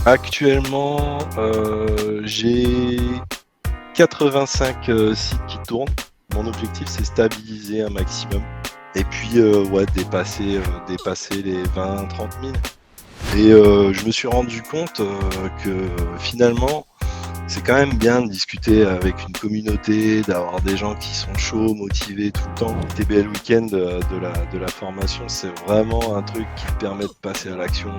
Actuellement, j'ai 85 sites qui tournent. Mon objectif, c'est stabiliser un maximum. Et puis, ouais, dépasser les 20-30 000. Et je me suis rendu compte que finalement, c'est quand même bien de discuter avec une communauté, d'avoir des gens qui sont chauds, motivés tout le temps. TBL Weekend de la formation, c'est vraiment un truc qui te permet de passer à l'action.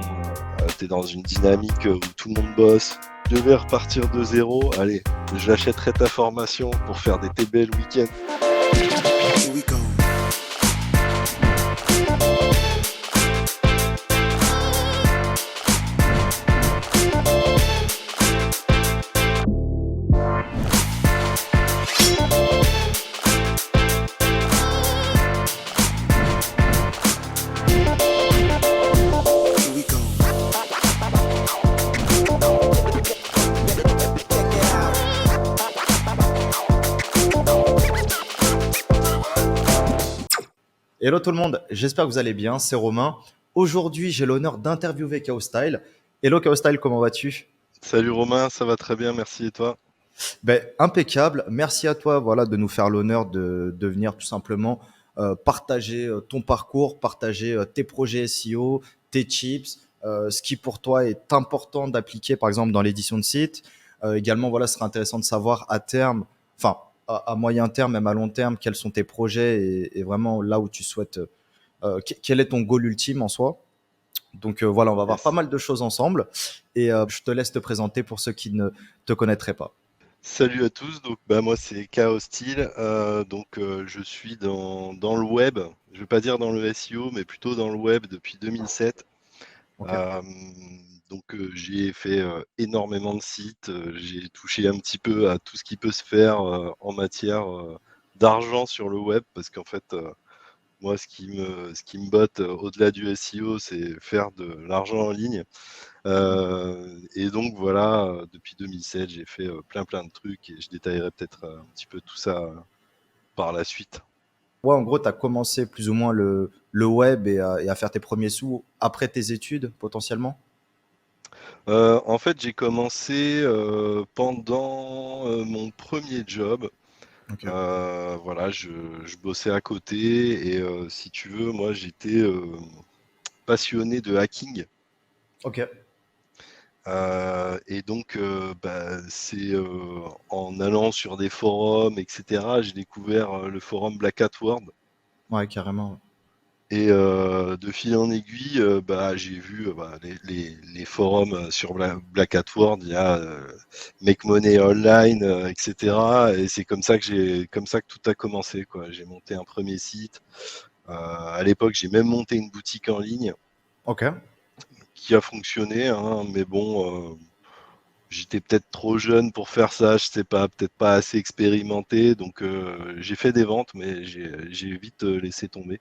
Tu es dans une dynamique où tout le monde bosse. Je vais repartir de zéro. Allez, j'achèterai ta formation pour faire des TBL Weekend. Here we go. Here we go. Hello tout le monde, j'espère que vous allez bien, c'est Romain. Aujourd'hui, j'ai l'honneur d'interviewer Chaos Style. Hello Chaos Style, comment vas-tu? Salut Romain, ça va très bien, merci et toi? Impeccable. Merci à toi, voilà, de nous faire l'honneur de venir tout simplement partager ton parcours, partager tes projets SEO, tes tips, ce qui pour toi est important d'appliquer, par exemple, dans l'édition de site. Également, voilà, ce serait intéressant de savoir à terme, enfin, à moyen terme, même à long terme, quels sont tes projets et vraiment là où tu souhaites, quel est ton goal ultime en soi. Donc voilà, on va voir pas Yes. mal de choses ensemble et je te laisse te présenter pour ceux qui ne te connaîtraient pas. Salut à tous, donc moi c'est Chaos Style, je suis dans le web, je vais pas dire dans le SEO, mais plutôt dans le web depuis 2007. Ok. Euh, j'ai fait énormément de sites, j'ai touché un petit peu à tout ce qui peut se faire en matière d'argent sur le web, parce qu'en fait, moi ce qui me botte au-delà du SEO, c'est faire de l'argent en ligne. Et donc voilà, depuis 2007, j'ai fait plein de trucs et je détaillerai peut-être un petit peu tout ça par la suite. Ouais, en gros, tu as commencé plus ou moins le web et à faire tes premiers sous après tes études, potentiellement. En fait, j'ai commencé pendant mon premier job. Ok. Voilà, je bossais à côté et si tu veux, moi j'étais passionné de hacking. Ok. Et donc, c'est en allant sur des forums, etc., j'ai découvert le forum Black Hat World. Ouais, carrément. Et de fil en aiguille, j'ai vu les forums sur Black Hat World, il y a Make Money Online, etc. Et c'est comme ça que tout a commencé, quoi. J'ai monté un premier site. À l'époque, j'ai même monté une boutique en ligne Ok. qui a fonctionné, hein, mais bon, j'étais peut-être trop jeune pour faire ça, je sais pas, peut-être pas assez expérimenté. Donc j'ai fait des ventes, mais j'ai vite laissé tomber.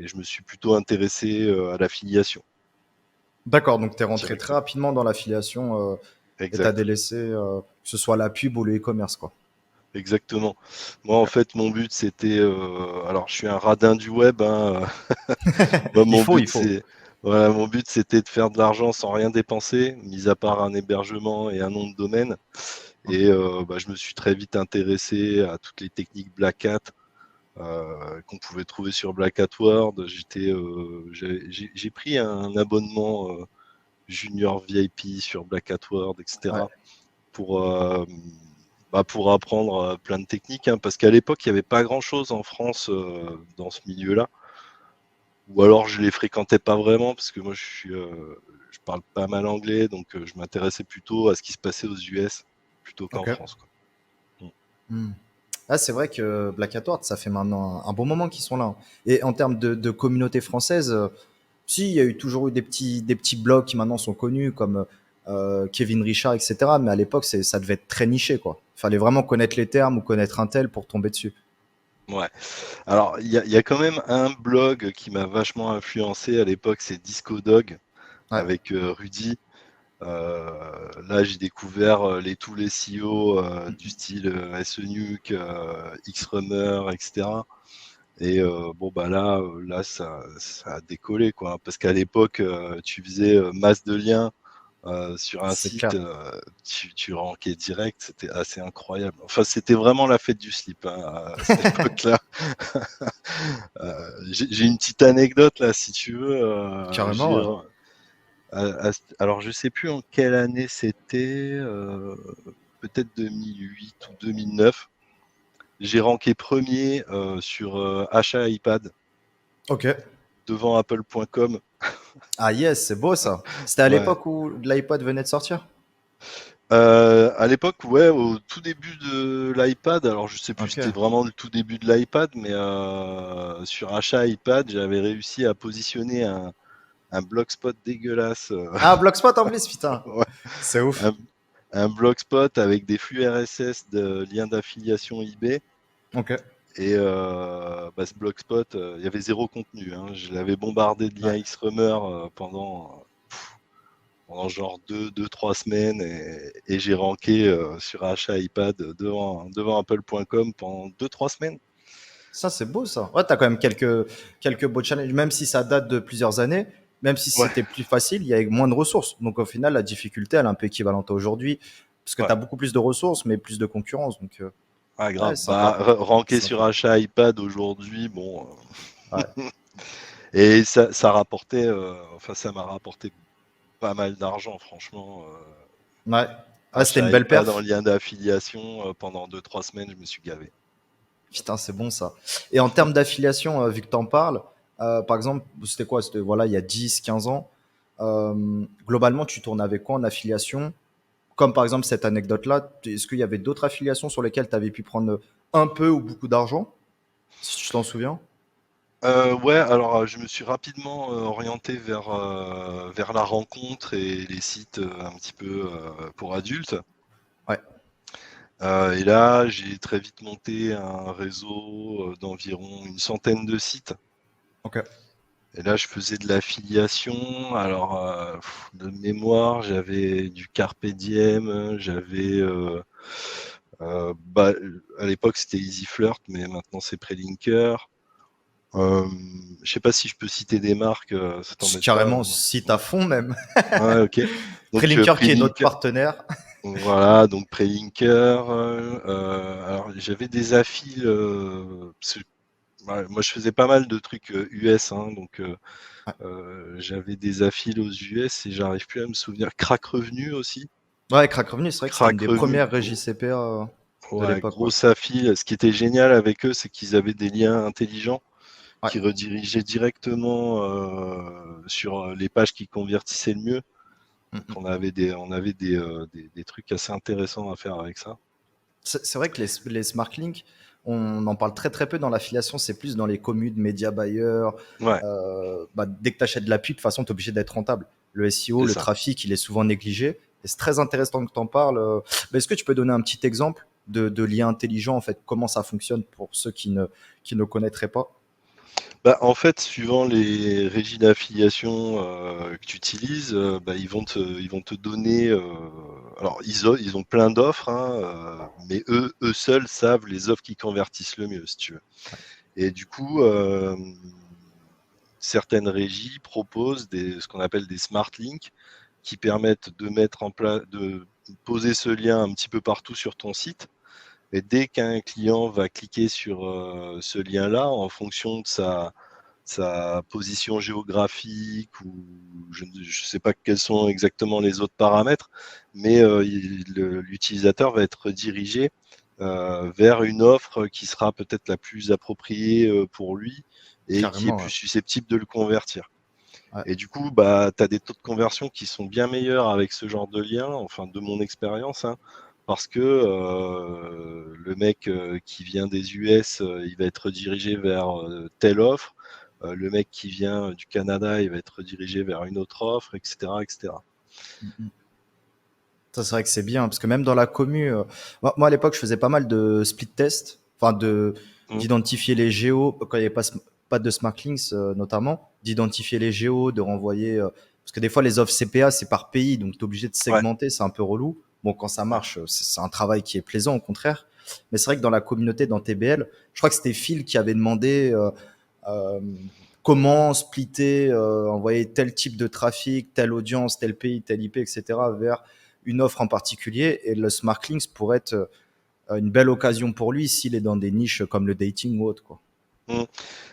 Et je me suis plutôt intéressé à l'affiliation D'accord, donc tu es rentré très directement. rapidement dans l'affiliation et tu as Exact, délaissé que ce soit la pub ou le e-commerce, quoi. exactement. Moi, en Ok. fait, mon but, c'était, alors, je suis un radin du web, hein. Moi, Il mon faut, but, il faut. voilà, mon but, c'était de faire de l'argent sans rien dépenser, mis à part un hébergement et un nom de domaine. Ok. Et je me suis très vite intéressé à toutes les techniques Black Hat qu'on pouvait trouver sur Black Hat World. J'ai pris un abonnement Junior VIP sur Black Hat World, Ouais. etc. pour, euh, pour apprendre plein de techniques, hein, parce qu'à l'époque, il n'y avait pas grand-chose en France dans ce milieu-là. Ou alors, je les fréquentais pas vraiment, parce que moi, je parle pas mal anglais, donc je m'intéressais plutôt à ce qui se passait aux US, plutôt qu'en Ok. France, quoi. Hmm. Ah, c'est vrai que Black Hat Ward, ça fait maintenant un bon moment qu'ils sont là, hein. Et en termes de communauté française, si, il y a eu toujours eu des petits blogs qui maintenant sont connus, comme Kevin Richard, etc. Mais à l'époque, ça devait être très niché, quoi. Il fallait vraiment connaître les termes ou connaître un tel pour tomber dessus. Ouais. Alors, il y a quand même un blog qui m'a vachement influencé à l'époque, c'est Discodog, Ouais. avec Rudy. Là, j'ai découvert tous les CEO du style SENuke, Xrummer, etc. Et là, ça a décollé, quoi. Parce qu'à l'époque, tu faisais masse de liens sur un C'est site, clair. tu rankais direct, c'était assez incroyable. Enfin, c'était vraiment la fête du slip, hein, à cette époque-là. J'ai une petite anecdote là, si tu veux. Carrément, ouais. Alors, je sais plus en quelle année c'était, peut-être 2008 ou 2009. J'ai ranké premier sur achat iPad Ok. devant Apple.com. Ah yes, c'est beau ça. C'était à Ouais. l'époque où l'iPod venait de sortir? À l'époque, ouais, au tout début de l'iPad, alors je sais plus, Ok. c'était vraiment le tout début de l'iPad, mais sur achat iPad, j'avais réussi à positionner un blogspot dégueulasse. Ah, Blogspot en plus, putain. Ouais, C'est ouf. un, un blogspot avec des flux RSS de liens d'affiliation eBay. Ok. Et bah, ce blogspot, il y avait zéro contenu, hein. Je l'avais bombardé de liens Ouais. Xrummer pendant genre 3 semaines et j'ai ranké sur achat iPad devant Apple.com pendant 2 3 semaines. Ça, c'est beau ça. Ouais, t'as quand même quelques beaux challenges, même si ça date de plusieurs années, même si Ouais, c'était plus facile, il y avait moins de ressources. Donc au final, la difficulté, elle est un peu équivalente à aujourd'hui, parce que ouais, t'as beaucoup plus de ressources, mais plus de concurrence. Donc ah, ouais, grave. Bah, sympa. ranké sur Sympa. achat iPad aujourd'hui, bon. Ouais. Et ça rapportait, enfin, ça m'a rapporté pas mal d'argent, franchement. Ouais. Ouais, c'était une Achat belle iPad en perf. lien d'affiliation pendant 2 3 semaines, je me suis gavé. Putain, c'est bon ça. Et en termes d'affiliation, vu que tu en parles, par exemple, c'était quoi? C'était voilà, il y a 10, 15 ans. Globalement, tu tournes avec quoi en affiliation? Comme par exemple cette anecdote-là, est-ce qu'il y avait d'autres affiliations sur lesquelles tu avais pu prendre un peu ou beaucoup d'argent? Si tu t'en souviens? Ouais, alors je me suis rapidement orienté vers la rencontre et les sites un petit peu pour adultes. Ouais, Et là, j'ai très vite monté un réseau d'environ une centaine de sites. ok. Et là, je faisais de l'affiliation. Alors, de mémoire, j'avais du Carpe Diem, j'avais, bah, à l'époque, c'était Easy Flirt, mais maintenant c'est Prelinker. Je sais pas si je peux citer des marques, ça t'embête pas, Carrément, non? site à fond même. Ouais, ok. Donc Prelinker qui est notre Prelinker, partenaire. voilà, donc Prelinker. Alors j'avais des affils, parce que, ouais, moi je faisais pas mal de trucs US, hein, donc Ouais, j'avais des affils aux US et j'arrive plus à me souvenir. Crack Revenu aussi. ouais, Crack Revenu, c'est vrai que c'était une Crack des Revenu, premières régies CPA de ouais, l'époque. Ouais. grosse affile. Ce qui était génial avec eux, c'est qu'ils avaient des liens intelligents Ouais. qui redirigeaient directement sur les pages qui convertissaient le mieux. Mm, Donc mm. on avait des trucs assez intéressants à faire avec ça. C'est vrai que les smart links, on en parle très très peu dans l'affiliation, c'est plus dans les communes, média buyers. Ouais, Bah, dès que tu achètes de la pub, de toute façon, tu es obligé d'être rentable. Le SEO, c'est le ça. trafic, il est souvent négligé. Et c'est très intéressant que tu en parles. Mais est-ce que tu peux donner un petit exemple de lien intelligent, en fait, comment ça fonctionne pour ceux qui ne connaîtraient pas? Bah, en fait, suivant les régies d'affiliation que tu utilises, bah, ils vont te donner. Alors, ils ont plein d'offres, hein, mais eux seuls savent les offres qui convertissent le mieux, si tu veux. Et du coup, certaines régies proposent ce qu'on appelle des smart links qui permettent de mettre en place, de poser ce lien un petit peu partout sur ton site. Et dès qu'un client va cliquer sur ce lien-là, en fonction de sa position géographique ou je ne sais pas quels sont exactement les autres paramètres, mais l'utilisateur va être dirigé vers une offre qui sera peut-être la plus appropriée pour lui et qui est Carrément, plus ouais. susceptible de le convertir. Ouais. Et du coup, bah, tu as des taux de conversion qui sont bien meilleurs avec ce genre de lien, enfin de mon expérience, hein, parce que le mec qui vient des US, il va être dirigé vers telle offre. Le mec qui vient du Canada, il va être dirigé vers une autre offre, etc., etc. Mm, mm. Ça, c'est vrai que c'est bien, parce que même dans la commu, moi à l'époque, je faisais pas mal de split test, enfin Mm. d'identifier les géos, quand il n'y avait pas de smart links notamment, d'identifier les géos, de renvoyer, parce que des fois les offres CPA, c'est par pays, donc tu es obligé de Ouais, segmenter, c'est un peu relou. Bon, quand ça ouais, marche, c'est un travail qui est plaisant, au contraire. Mais c'est vrai que dans la communauté, dans TBL, je crois que c'était Phil qui avait demandé comment splitter, envoyer tel type de trafic, telle audience, tel pays, tel IP, etc. vers une offre en particulier. Et le Smart Links pourrait être une belle occasion pour lui s'il est dans des niches comme le dating ou autre, quoi. Mm.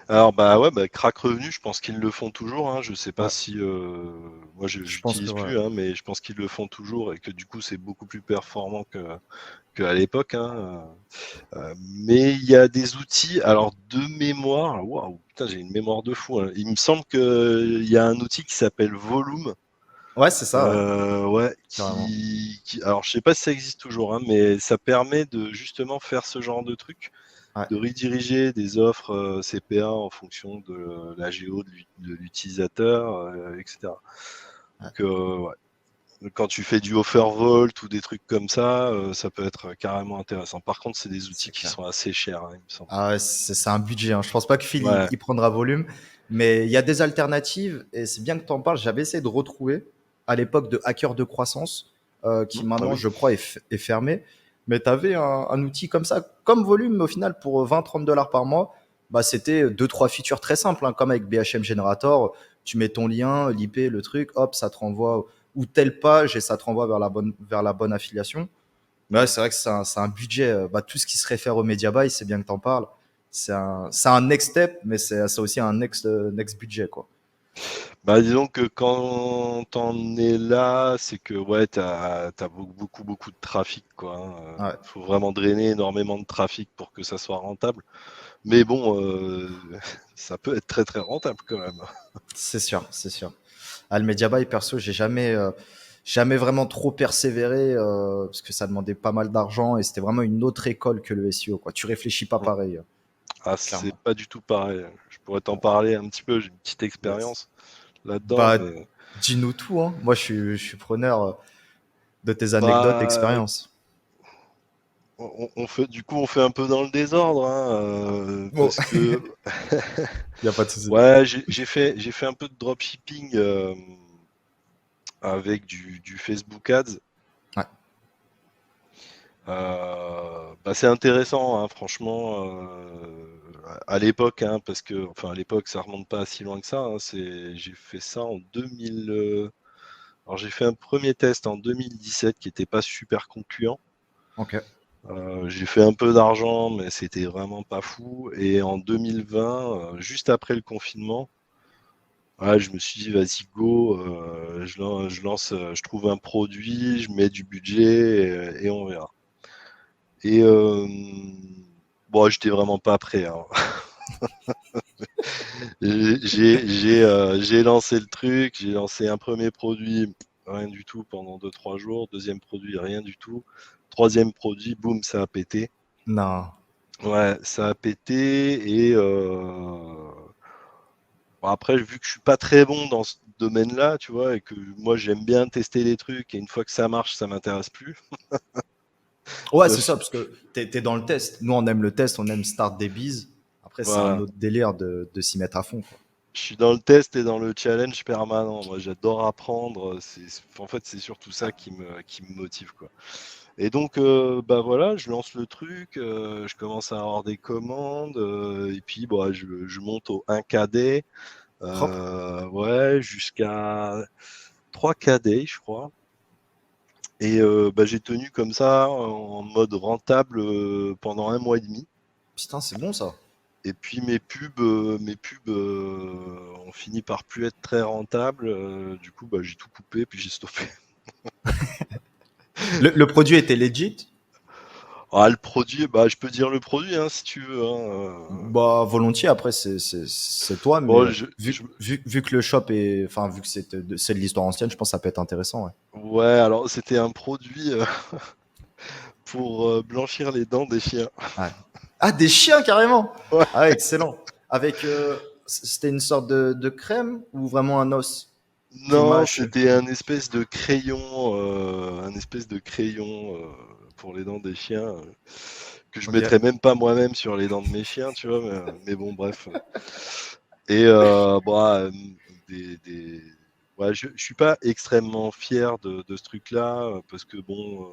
Alors bah ouais, bah, Crack Revenu, je pense qu'ils le font toujours, hein. Je sais pas Ouais, si moi je pense que j'utilise ouais. plus, hein, mais je pense qu'ils le font toujours et que du coup c'est beaucoup plus performant qu'à l'époque, hein. Mais il y a des outils, alors de mémoire, waouh, putain, j'ai une mémoire de fou, hein. Il me semble qu'il y a un outil qui s'appelle Volume, Ouais, c'est ça, ouais, ouais, carrément. alors je sais pas si ça existe toujours, hein, mais ça permet de justement faire ce genre de truc, Ouais, de rediriger des offres CPA en fonction de la géo de l'utilisateur, etc. ouais, Donc, ouais. Quand tu fais du overvolt ou des trucs comme ça peut être carrément intéressant. Par contre, c'est des outils c'est qui clair. sont assez chers, hein, il me semble. Ah ouais, c'est un budget, hein. Je pense pas que Phil Ouais. il prendra volume, mais il y a des alternatives et c'est bien que tu en parles. J'avais essayé de retrouver à l'époque de Hacker de croissance, qui Ah maintenant, oui. je crois, est fermé. Mais tu avais un outil comme ça, comme volume, mais au final, pour 20-30 $ par mois, bah, c'était deux, trois features très simples, hein, comme avec BHM Generator. Tu mets ton lien, l'IP, le truc, hop, ça te renvoie ou telle page et ça te renvoie vers la bonne affiliation. Mais ouais, Mm. c'est vrai que c'est un budget. Bah, tout ce qui se réfère au media buy, c'est bien que tu en parles. C'est un next step, mais c'est aussi un next budget, quoi. Bah, disons que quand t'en es là, c'est que ouais, t'as beaucoup de trafic, quoi, hein. Ouais, Faut vraiment drainer énormément de trafic pour que ça soit rentable. Mais bon, ça peut être très très rentable quand même. c'est sûr, c'est sûr. Ah, le media buy, perso, j'ai jamais vraiment trop persévéré parce que ça demandait pas mal d'argent et c'était vraiment une autre école que le SEO, quoi. Tu réfléchis pas Mm. pareil, Ah, c'est clairement. pas du tout pareil. Je pourrais t'en parler un petit peu, j'ai une petite Yes. expérience là-dedans, Bah, mais dis-nous tout, hein. Moi, je suis preneur de tes anecdotes, bah d'expériences. on fait du coup on fait un peu dans le désordre, hein, Bon, parce que y a pas de souci. ouais, j'ai fait un peu de dropshipping avec du Facebook Ads. Ouais, Bah, c'est intéressant, hein, franchement, à l'époque, hein, parce que, enfin, à l'époque, ça remonte pas si loin que ça, hein, j'ai fait ça en 2000. Alors, j'ai fait un premier test en 2017 qui était pas super concluant. ok. J'ai fait un peu d'argent, mais c'était vraiment pas fou. Et en 2020, juste après le confinement, ouais, je me suis dit, vas-y, go, je lance, je trouve un produit, je mets du budget et on verra. Et bon, j'étais vraiment pas prêt, hein. J'ai lancé le truc, j'ai lancé un premier produit, rien du tout pendant 2 3 jours. Deuxième produit, rien du tout. Troisième produit, boum, ça a pété. Non. Ouais, ça a pété et bon, après, vu que je suis pas très bon dans ce domaine-là, tu vois, et que moi j'aime bien tester les trucs et une fois que ça marche, ça m'intéresse plus. Ouais, Euh, c'est ça, parce que t'es dans le test. Nous, on aime le test, on aime start des bises. Après, c'est un voilà. autre délire de s'y mettre à fond, quoi. Je suis dans le test et dans le challenge permanent. Moi, j'adore apprendre. En fait, c'est surtout ça qui me motive, quoi. Et donc, bah voilà, je lance le truc, je commence à avoir des commandes, et puis bah, je monte au 1 KD, Propre. ouais, jusqu'à 3 KD, je crois. Et bah, j'ai tenu comme ça en mode rentable pendant 1 mois et demi. Putain, c'est bon, ça. Et puis mes pubs ont fini par plus être très rentables. Du coup, bah, j'ai tout coupé, puis j'ai stoppé. Le produit était legit. Ah, le produit, bah, je peux dire le produit, hein, si tu veux, hein. Bah, volontiers, après, c'est toi, mais Bon, vu que le shop est. Enfin, vu que c'est de l'histoire ancienne, je pense que ça peut être intéressant, ouais. ouais, alors c'était un produit pour blanchir les dents des chiens. Ouais. Ah, des chiens, carrément! Ouais. Ah, excellent. Avec. C'était une sorte de crème ou vraiment un os qu'il Non, mâche? c'était un espèce de crayon pour les dents des chiens que je Ok. mettrais même pas moi-même sur les dents de mes chiens, tu vois. Mais bon, bref. Et bah, ouais, je suis pas extrêmement fier de ce truc-là parce que bon,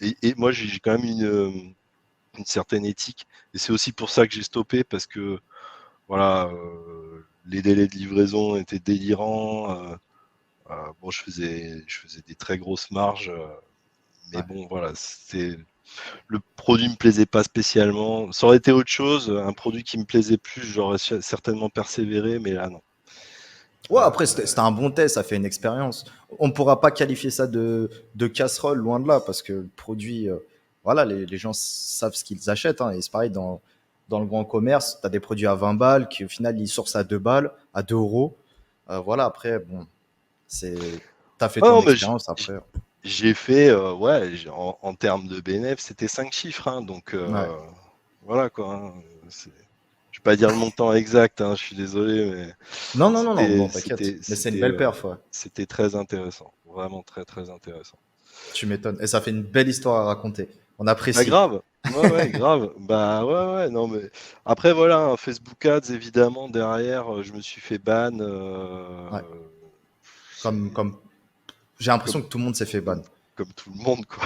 et moi j'ai quand même une certaine éthique et c'est aussi pour ça que j'ai stoppé parce que voilà, les délais de livraison étaient délirants. Bon, je faisais des très grosses marges, mais Ouais. bon, voilà, le produit me plaisait pas spécialement. Ça aurait été autre chose, un produit qui me plaisait plus, j'aurais certainement persévéré, mais là non. Ouais, après, c'était un bon test, ça fait une expérience. On ne pourra pas qualifier ça de casserole, loin de là, parce que le produit, voilà, les gens savent ce qu'ils achètent, hein, et c'est pareil dans le grand commerce, tu as des produits à 20 balles qui, au final, ils sourcent à 2 balles, à 2 euros. Voilà, après, bon, t'as fait Ah ton non, mais expérience après. j'ai fait, ouais, en termes de bénéfice, c'était 5 chiffres, hein, donc Ouais. voilà quoi. Hein, je vais pas dire le montant exact, hein, je suis désolé, mais Non, non, non, non, c'était, non, t'inquiète. c'était, Mais c'est une c'était, belle euh, perf, ouais. c'était très intéressant, vraiment très très intéressant. Tu m'étonnes. Et ça fait une belle histoire à raconter. On Bah apprécie. grave, ouais ouais grave. Bah ouais ouais non mais après voilà, hein, Facebook Ads évidemment derrière, je me suis fait ban. Ouais. C'est Comme, j'ai l'impression comme que tout le monde s'est fait ban. comme tout le monde quoi.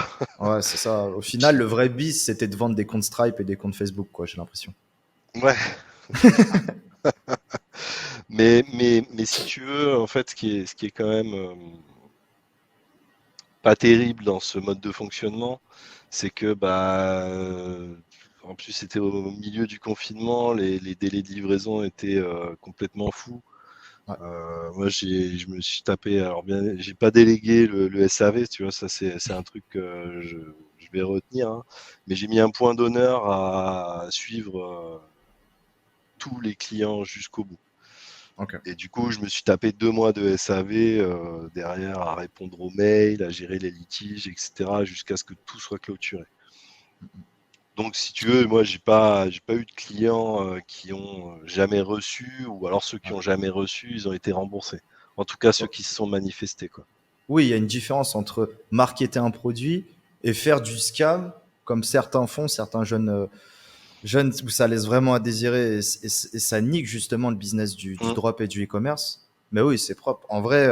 Ouais, c'est ça. Au final, le vrai biz, c'était de vendre des comptes Stripe et des comptes Facebook, quoi, j'ai l'impression. Ouais, c'est ça. Mais si tu veux, en fait, ce qui est quand même pas terrible dans ce mode de fonctionnement, c'est que bah en plus c'était au milieu du confinement, les délais de livraison étaient complètement fous. Ouais. Moi, je me suis tapé, alors bien, j'ai pas délégué le SAV, tu vois, ça c'est un truc que je vais retenir, hein. Mais j'ai mis un point d'honneur à suivre tous les clients jusqu'au bout. Ok. Et du coup, je me suis tapé 2 mois de SAV derrière à répondre aux mails, à gérer les litiges, etc., jusqu'à ce que tout soit clôturé. Donc, si tu veux, moi, j'ai pas eu de clients qui ont jamais reçu, ou alors ceux qui Ouais. ont jamais reçu, ils ont été remboursés. En tout cas, ceux Oh. qui se sont manifestés, quoi. Oui, il y a une différence entre marketer un produit et faire du scam, comme certains font, certains jeunes où ça laisse vraiment à désirer et ça nique justement le business du Mm. drop et du e-commerce. Mais oui, c'est propre. En vrai,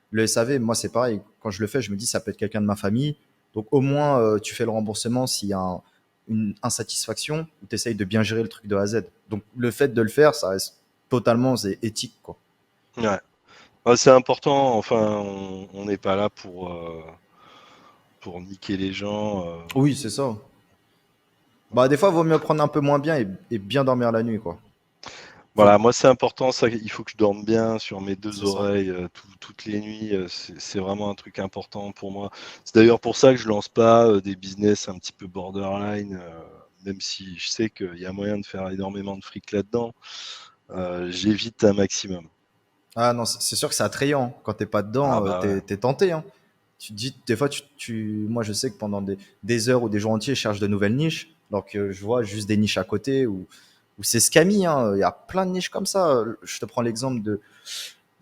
le SAV, moi, c'est pareil. Quand je le fais, je me dis, ça peut être quelqu'un de ma famille. Donc, au moins, tu fais le remboursement s'il y a une insatisfaction ou tu essayes de bien gérer le truc de A à Z. Donc, le fait de le faire, ça reste totalement c'est éthique, quoi. Ouais. Ouais, c'est important. Enfin, on n'est pas là pour niquer les gens. Oui, c'est ça. Bah, Voilà. des fois, il vaut mieux prendre un peu moins bien et bien dormir la nuit, quoi. Faut... Voilà, moi c'est important, ça, il faut que je dorme bien sur mes deux C'est ça. oreilles toutes les nuits. C'est vraiment un truc important pour moi. C'est d'ailleurs pour ça que je lance pas des business un petit peu borderline, même si je sais qu'il y a moyen de faire énormément de fric là-dedans. J'évite un maximum. Ah non, c'est sûr que c'est attrayant. Quand t'es pas Ah dedans, bah ouais. t'es tenté, hein. Tu te dis, des fois, moi, je sais que pendant des heures ou des jours entiers, je cherche de nouvelles niches, alors que je vois juste des niches à côté où c'est scammy, hein. Il y a plein de niches comme ça. Je te prends l'exemple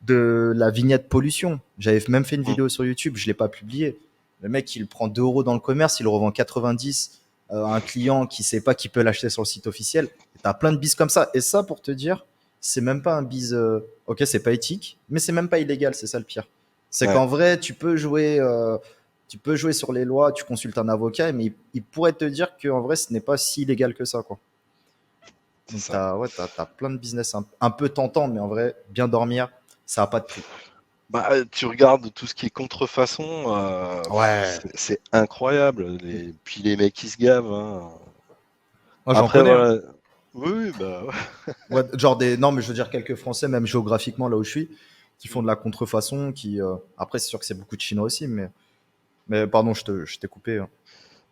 de la vignette pollution. J'avais même fait une Mm. vidéo sur YouTube, je l'ai pas publiée. Le mec, il prend 2 euros dans le commerce, il le revend 90 à un client qui sait pas qu'il peut l'acheter sur le site officiel. T'as plein de bises comme ça. Et ça, pour te dire, c'est même pas un bise. Ok, c'est pas éthique, mais c'est même pas illégal, c'est ça le pire. C'est Ouais, qu'en vrai, tu peux jouer sur les lois, tu consultes un avocat, mais il pourrait te dire qu'en vrai, ce n'est pas si illégal que ça, quoi. c'est Donc, ça. t'as plein de business un peu tentants, mais en vrai, bien dormir, ça n'a pas de prix. Bah, tu regardes tout ce qui est contrefaçon, Ouais. c'est incroyable. Puis les mecs qui se gavent, hein. Moi, j'en Après, connais, hein. voilà. Oui, oui, bah Ouais, genre non, mais je veux dire quelques Français, même géographiquement, là où je suis, qui font ouais. de la contrefaçon, après, c'est sûr que c'est beaucoup de Chinois aussi, mais pardon, je t'ai coupé, hein.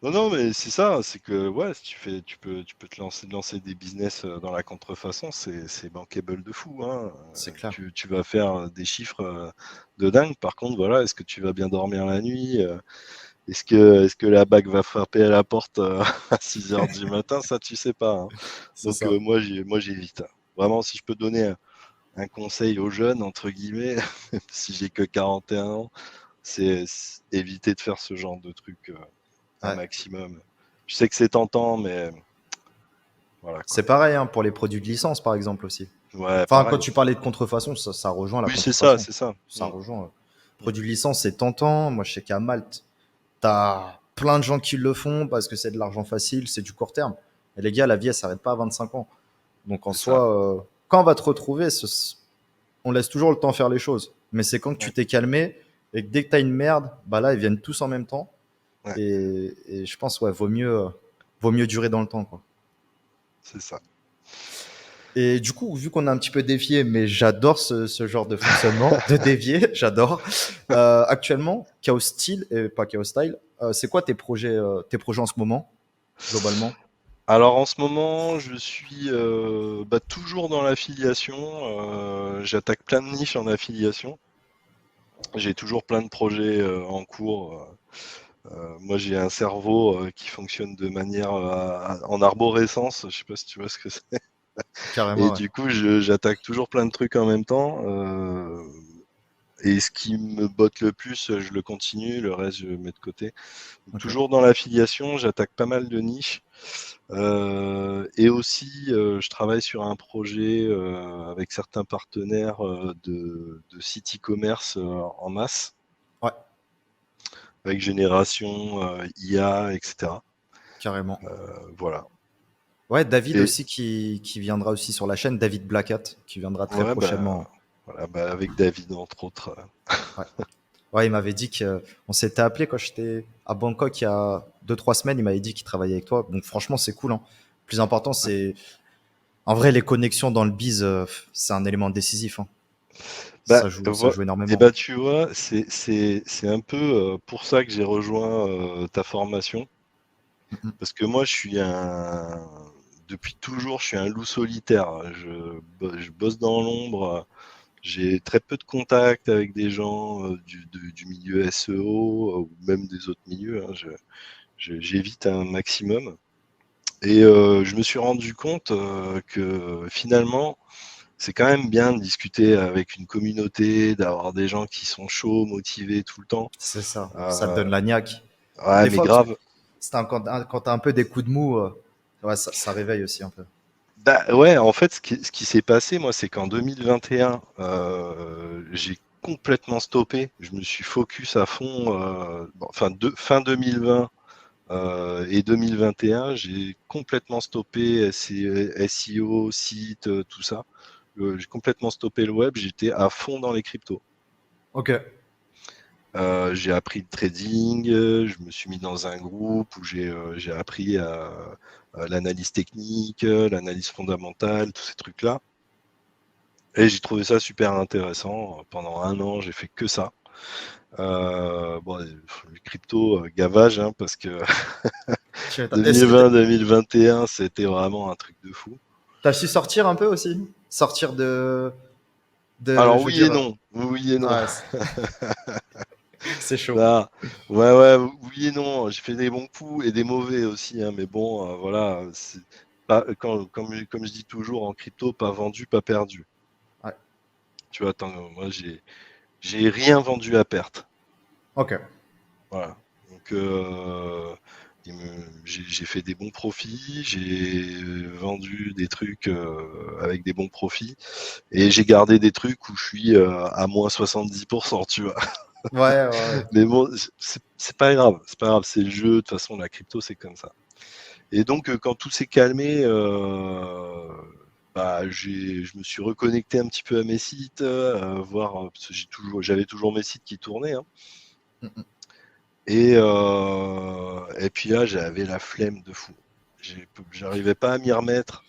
Non, non, mais c'est ça, c'est que ouais, si tu peux te lancer des business dans la contrefaçon, c'est bankable de fou, hein. C'est clair. Tu vas faire des chiffres de dingue. Par contre, voilà, est-ce que tu vas bien dormir la nuit? Est-ce que la bague va frapper à la porte à 6 heures du matin? Ça, tu sais pas, hein. C'est Donc ça. moi j'évite, hein. Vraiment, si je peux donner un conseil aux jeunes, entre guillemets, si j'ai que 41 ans, c'est éviter de faire ce genre de truc un Ouais. maximum. Je sais que c'est tentant, mais voilà quoi. C'est pareil, hein, pour les produits de licence, par exemple, aussi. Ouais, Enfin, quand pareil. tu parlais de contrefaçon, ça rejoint la Oui, c'est ça, contrefaçon. c'est ça. Ça Mm, rejoint. mm. Produits de licence, c'est tentant. Moi, je sais qu'à Malte, t'as plein de gens qui le font parce que c'est de l'argent facile, c'est du court terme. Et les gars, la vie, elle s'arrête pas à 25 ans. Donc, en C'est ça. soi, quand on va te retrouver, on laisse toujours le temps faire les choses. Mais c'est quand tu Ouais, t'es calmé et que dès que tu as une merde, bah là, ils viennent tous en même temps. ouais, Et je pense, ouais, vaut mieux durer dans le temps, quoi. c'est ça. Et du coup, vu qu'on a un petit peu dévié, mais j'adore ce genre de fonctionnement, de dévier, j'adore. Actuellement, Chaos Style et pas Chaos Style, c'est quoi tes projets en ce moment, globalement? Alors en ce moment, je suis toujours dans l'affiliation. J'attaque plein de niches en affiliation. J'ai toujours plein de projets en cours. Moi, j'ai un cerveau qui fonctionne de manière en arborescence. Je sais pas si tu vois ce que c'est. Et Carrément, ouais. du coup, j'attaque toujours plein de trucs en même temps. Et ce qui me botte le plus, je le continue. Le reste, je le mets de côté. Donc, Ok. toujours dans l'affiliation, j'attaque pas mal de niches. Et aussi, je travaille sur un projet avec certains partenaires de sites e-commerce en masse, Ouais, avec génération, IA, etc. carrément. Voilà. Ouais, David Et aussi qui viendra aussi sur la chaîne, David Blackat, qui viendra très ouais, prochainement. voilà, avec David, entre autres. Ouais. Ouais, il m'avait dit que on s'était appelé quand j'étais à Bangkok il y a 2 3 semaines. Il m'avait dit qu'il travaillait avec toi. Donc franchement, c'est cool, hein. Le plus important, c'est en vrai les connexions dans le biz. C'est un élément décisif, hein. Ça joue Et énormément. bah, tu vois, c'est un peu pour ça que j'ai rejoint ta formation. Mm, mm. Parce que moi, depuis toujours, je suis un loup solitaire. Je bosse dans l'ombre. J'ai très peu de contacts avec des gens du milieu SEO ou même des autres milieux, hein. J'évite un maximum. Et je me suis rendu compte que finalement, c'est quand même bien de discuter avec une communauté, d'avoir des gens qui sont chauds, motivés tout le temps. C'est ça. Ça te Euh, donne la niaque. ouais, Des mais fois, grave. quand t'as un peu des coups de mou, ouais, ça réveille aussi un peu. Bah ouais, en fait, ce qui s'est passé, moi, c'est qu'en 2021, j'ai complètement stoppé. Je me suis focus à fond, fin 2020 et 2021, j'ai complètement stoppé SEO, site, tout ça. J'ai complètement stoppé le web, j'étais à fond dans les cryptos. Ok. J'ai appris le trading, je me suis mis dans un groupe où j'ai appris l'analyse technique, l'analyse fondamentale, tous ces trucs-là. Et j'ai trouvé ça super intéressant. Pendant un an, j'ai fait que ça. Bon, les crypto, gavage, hein, parce que Est-ce que 2020-2021, c'était vraiment un truc de fou. t'as su sortir un peu aussi? Sortir Alors je veux oui et dire, non, oui et non. ouais, c'est chaud. Là, ouais, oui et non. J'ai fait des bons coups et des mauvais aussi, hein, mais bon, voilà. C'est pas, comme je dis toujours en crypto, pas vendu, pas perdu. Ouais. Tu vois, attends, moi j'ai rien vendu à perte. Ok. Voilà. Donc, j'ai fait des bons profits, j'ai vendu des trucs avec des bons profits, et j'ai gardé des trucs où je suis à moins 70%, tu vois. Ouais, ouais, ouais. Mais bon, c'est pas grave, c'est pas grave, c'est le jeu. De toute façon, la crypto, c'est comme ça. Et donc, quand tout s'est calmé, je me suis reconnecté un petit peu à mes sites, voir, parce que j'avais toujours mes sites qui tournaient, hein. Mm, mm. Et puis là, j'avais la flemme de fou. J'arrivais pas à m'y remettre.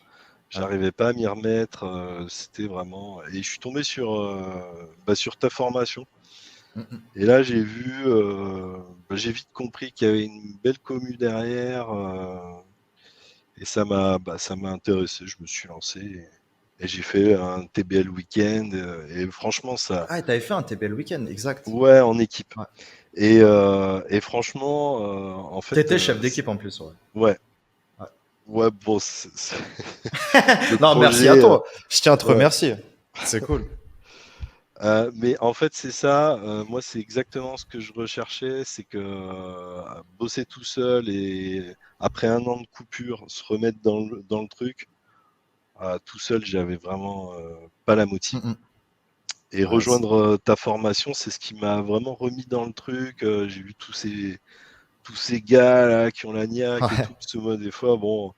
Ouais. J'arrivais pas à m'y remettre. C'était vraiment. Et je suis tombé sur ta formation. Mm, mm. Et là, j'ai vite compris qu'il y avait une belle commu derrière. Et ça m'a intéressé. Je me suis lancé et j'ai fait un TBL week-end. Et franchement, ça, Ah, et t'avais fait un TBL week-end, exact. ouais, en équipe. Ouais. Et franchement, en fait, T'étais chef d'équipe en plus, ouais. ouais, Ouais. ouais, bon, le Non, merci à projet, toi. Je tiens à te ouais. remercier. C'est cool. Mais en fait, c'est ça. Moi, c'est exactement ce que je recherchais, c'est que bosser tout seul et après un an de coupure, se remettre dans le truc, tout seul, j'avais vraiment pas la Mm, motive. mm. Et Ouais, rejoindre ta formation, c'est ce qui m'a vraiment remis dans le truc. J'ai vu tous ces gars là qui ont la niaque et ouais. tout. Parce que moi, des fois, bon,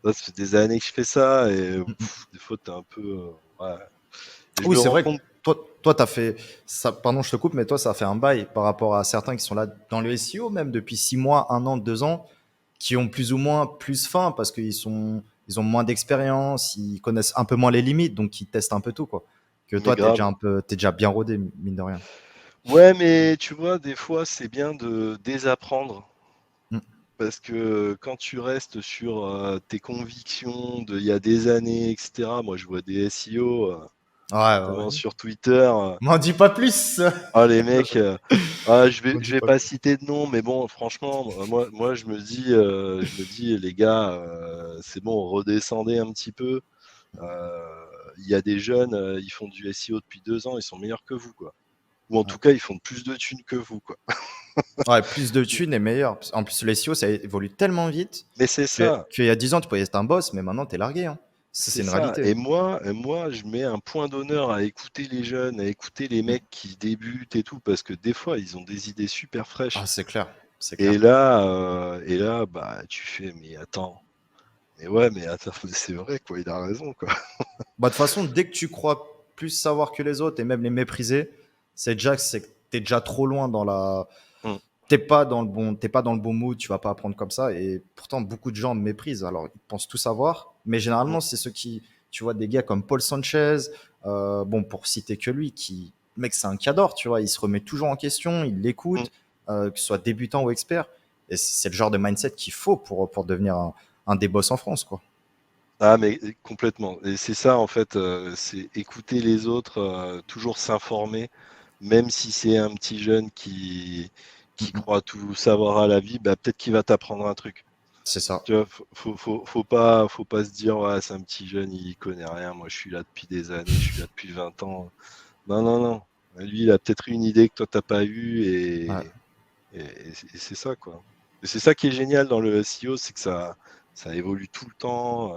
là, ça fait des années que je fais ça et Mm, mm. des fois, t'es un peu, ouais. Et je Oui, me c'est rends vrai que compte, toi, tu as fait ça. Pardon, je te coupe, mais toi, ça a fait un bail par rapport à certains qui sont là dans le SEO, même depuis 6 mois, 1 an, 2 ans, qui ont plus ou moins plus faim parce ils ont moins d'expérience, ils connaissent un peu moins les limites, donc ils testent un peu tout, quoi. Que mais toi, grave. t'es déjà bien rodé, mine de rien. Ouais, mais tu vois, des fois, c'est bien de désapprendre. Mm. Parce que quand tu restes sur tes convictions d'il y a des années, etc., moi je vois des SEO, Ouais, ouais, notamment ouais. sur Twitter. M'en dis pas plus. Ah les mecs, M'en je dis vais pas pas plus. citer de nom, mais bon, franchement, moi je me dis les gars, c'est bon, redescendez un petit peu. Il y a des jeunes, ils font du SEO depuis 2 ans, ils sont meilleurs que vous, quoi. Ou en Ouais. tout cas, ils font plus de thunes que vous, quoi. Ouais, plus de thunes et meilleur. En plus, le SEO, ça évolue tellement vite Mais c'est ça, qu'il y a 10 ans, tu pouvais être un boss, mais maintenant, t'es largué, hein. C'est c'est une ça. réalité. Et moi, je mets un point d'honneur à écouter les jeunes, à écouter les Mm. mecs qui débutent et tout, parce que des fois, ils ont des idées super Ah, fraîches. c'est clair. C'est clair. Et là, bah, tu fais, mais attends, mais ouais, mais attends, mais c'est vrai, quoi, il a raison, quoi. Bah, de toute façon, dès que tu crois plus savoir que les autres et même les mépriser, c'est que t'es déjà trop loin dans la. Mm, T'es pas dans le bon mood, tu vas pas apprendre comme ça. Et pourtant, beaucoup de gens me méprisent. Alors, ils pensent tout savoir, mais mm, généralement, c'est ceux qui, tu vois, des gars comme Paul Sanchez, bon, pour citer que lui, mec, c'est un cadre, tu vois, il se remet toujours en question, il mm. l'écoute, que ce soit débutant ou expert. Et c'est le genre de mindset qu'il faut pour devenir un des boss en France, quoi. Ah, mais complètement. Et c'est ça, en fait, c'est écouter les autres, toujours s'informer, même si c'est un petit jeune qui croit tout savoir à la vie, bah, peut-être qu'il va t'apprendre un truc. C'est ça. Tu vois, faut pas se dire, ouais, c'est un petit jeune, il connaît rien, moi je suis là depuis des années, je suis là depuis 20 ans. Non, non, non. Lui, il a peut-être une idée que toi, t'as pas eue Ouais. et c'est ça, quoi. Et c'est ça qui est génial dans le SEO, c'est que ça évolue tout le temps.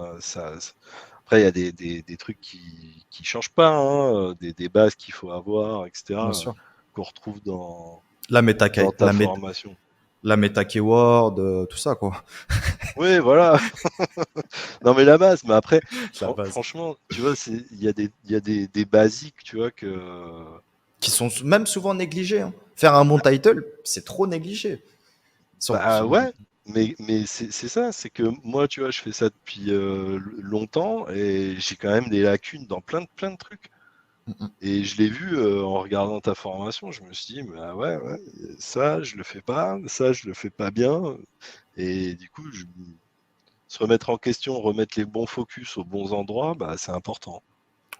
Après, il y a des trucs qui changent pas, hein, des bases qu'il faut avoir, Bien etc., sûr. qu'on retrouve La méta, dans ta la méta, formation. la méta keyword, tout ça, quoi. Oui, voilà. Non, mais la base, mais après, La base. franchement, tu vois, il y a des basiques, tu vois, que. Qui sont même souvent négligés, hein. Faire un bon title, c'est trop négligé. Bah ouais, mais c'est ça, c'est que moi, tu vois, je fais ça depuis longtemps et j'ai quand même des lacunes dans plein de trucs. Et je l'ai vu en regardant ta formation, je me suis dit, bah ouais, ouais, ça, je le fais pas, ça, je le fais pas bien. Et du coup, se remettre en question, remettre les bons focus aux bons endroits, bah c'est important.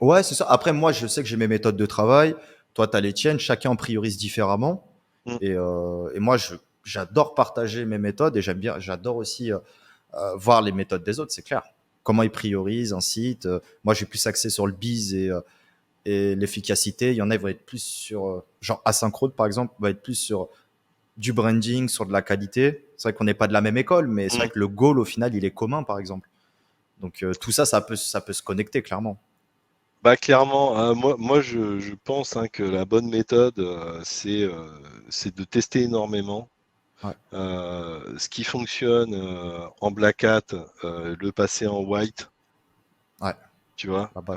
Ouais, c'est ça. Après, moi, je sais que j'ai mes méthodes de travail. Toi, tu as les tiennes. Chacun en priorise différemment. Mm, Et moi, j'adore partager mes méthodes et j'adore aussi voir les méthodes des autres, c'est clair. Comment ils priorisent un site. Moi, je suis plus axé sur le biz et l'efficacité. Il y en a, ils vont être plus sur, genre Asynchrone, par exemple, va être plus sur du branding, sur de la qualité. C'est vrai qu'on n'est pas de la même école, mais c'est vrai mm. que le goal, au final, il est commun, par exemple. Donc, tout ça, ça peut se connecter, clairement. Bah clairement, moi je pense hein, que la bonne méthode, c'est de tester énormément. Ouais, Ce qui fonctionne en black hat, le passer en white, ouais. tu vois. Ah bah,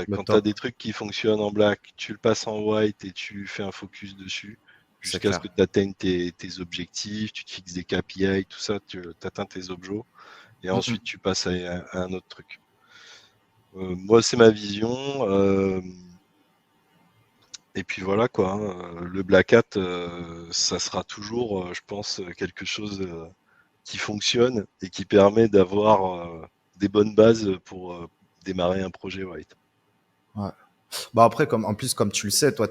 le Quand t'as top, des trucs qui fonctionnent en black, tu le passes en white et tu fais un focus dessus c'est jusqu'à ce clair. que tu atteignes tes objectifs, tu te fixes des KPI, tout ça, tu atteins tes objets et Mm, ensuite mm. tu passes à un autre truc. Moi, c'est ma vision. Et puis voilà quoi, hein, le Black Hat, ça sera toujours, je pense, quelque chose qui fonctionne et qui permet d'avoir des bonnes bases pour démarrer un projet White. Ouais. Bah après, en plus, comme tu le sais, toi,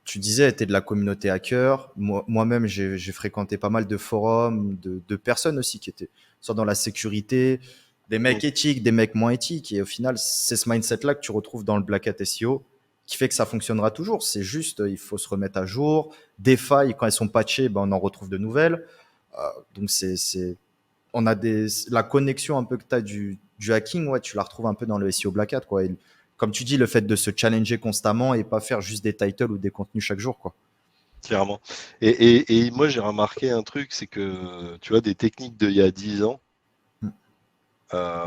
tu disais, tu es de la communauté hacker. Moi-même, j'ai fréquenté pas mal de forums, de personnes aussi qui étaient soit dans la sécurité, des Mm, mecs éthiques, des mecs moins éthiques. Et au final, c'est ce mindset-là que tu retrouves dans le Black Hat SEO qui fait que ça fonctionnera toujours. C'est juste, il faut se remettre à jour. Des failles, quand elles sont patchées, ben, on en retrouve de nouvelles. Donc, on a la connexion un peu que tu as du hacking, ouais, tu la retrouves un peu dans le SEO Black Hat, quoi. Et comme tu dis, le fait de se challenger constamment et pas faire juste des titles ou des contenus chaque jour, quoi. clairement. Et moi, j'ai remarqué un truc, c'est que, tu vois, des techniques d'il y a 10 ans Mm.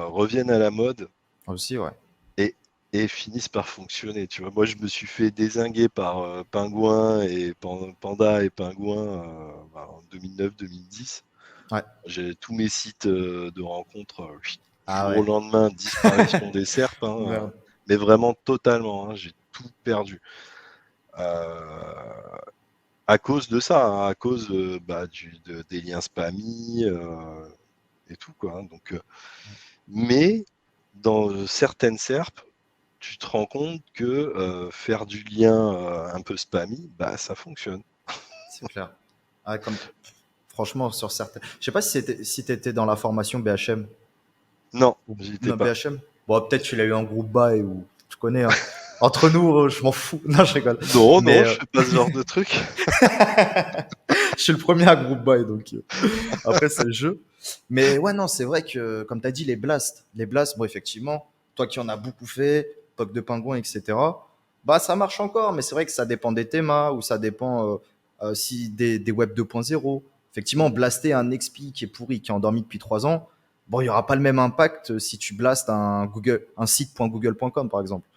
reviennent à la mode Aussi, ouais. et finissent par fonctionner. Tu vois, moi, je me suis fait dézinguer par Pingouin et Panda et Pingouin en 2009-2010. Ouais. J'ai tous mes sites de rencontres, du Ah jour au ouais. lendemain, disparition des SERP, Merde. mais vraiment totalement, hein, j'ai tout perdu. Euh, à cause de ça, hein, à cause des liens spammy et tout, quoi. Hein. Donc, mais dans certaines SERP, tu te rends compte que faire du lien un peu spammy, bah, ça fonctionne. C'est clair. Ah, comme, franchement, sur certains. Je sais pas si t'étais dans la formation BHM. Non, Ou... j'y étais Non, pas. BHM. Bon, peut-être tu l'as eu en groupe bail ou tu connais. Hein. Entre nous, je m'en fous. Non, je rigole. Non, Mais non, je fais pas ce genre de truc. je suis le premier à groupe bail, donc après c'est le jeu. Mais ouais, non, c'est vrai que comme tu as dit, les blasts, bon, effectivement, toi qui en as beaucoup fait, POC de pingouin, etc. Bah, ça marche encore, mais c'est vrai que ça dépend des thémas ou ça dépend si des web 2.0. Effectivement, blaster un XP qui est pourri, qui est endormi depuis 3 ans, bon, il n'y aura pas le même impact si tu blastes un site.google.com par exemple.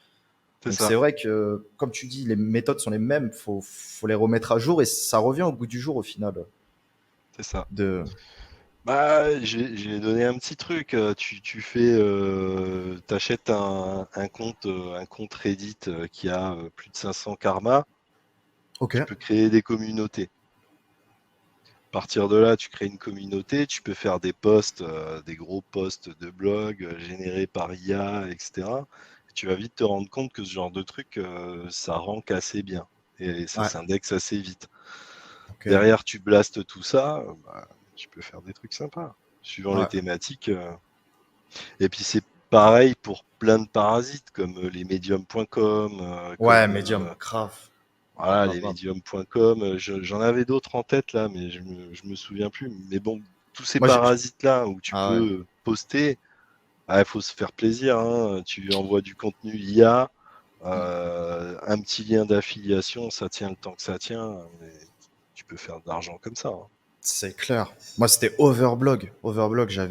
C'est Donc ça, c'est vrai que, comme tu dis, les méthodes sont les mêmes, faut les remettre à jour et ça revient au goût du jour au final. c'est ça. De... Bah, j'ai donné un petit truc. Tu fais, t'achètes un compte Reddit qui a plus de 500 karma. Ok. Tu peux créer des communautés. À partir de là, tu crées une communauté. Tu peux faire des posts, des gros posts de blog générés par IA, etc. Tu vas vite te rendre compte que ce genre de truc, ça rank assez bien et ça Ouais. s'indexe assez vite. Ok. Derrière, tu blastes tout ça, bah, tu peux faire des trucs sympas, suivant les Ouais. thématiques. Et puis c'est pareil pour plein de parasites, comme les medium.com, Ouais, Medium. Grave. Grave, voilà, grave, les grave. medium.com. J'en avais d'autres en tête là, mais je me souviens plus. Mais bon, tous ces Moi, parasites-là où tu ah ouais. peux poster, il faut se faire plaisir. Hein. Tu envoies du contenu IA, un petit lien d'affiliation, ça tient le temps que ça tient, mais tu peux faire de l'argent comme ça. Hein. C'est clair. Moi, c'était Overblog. Overblog, Ah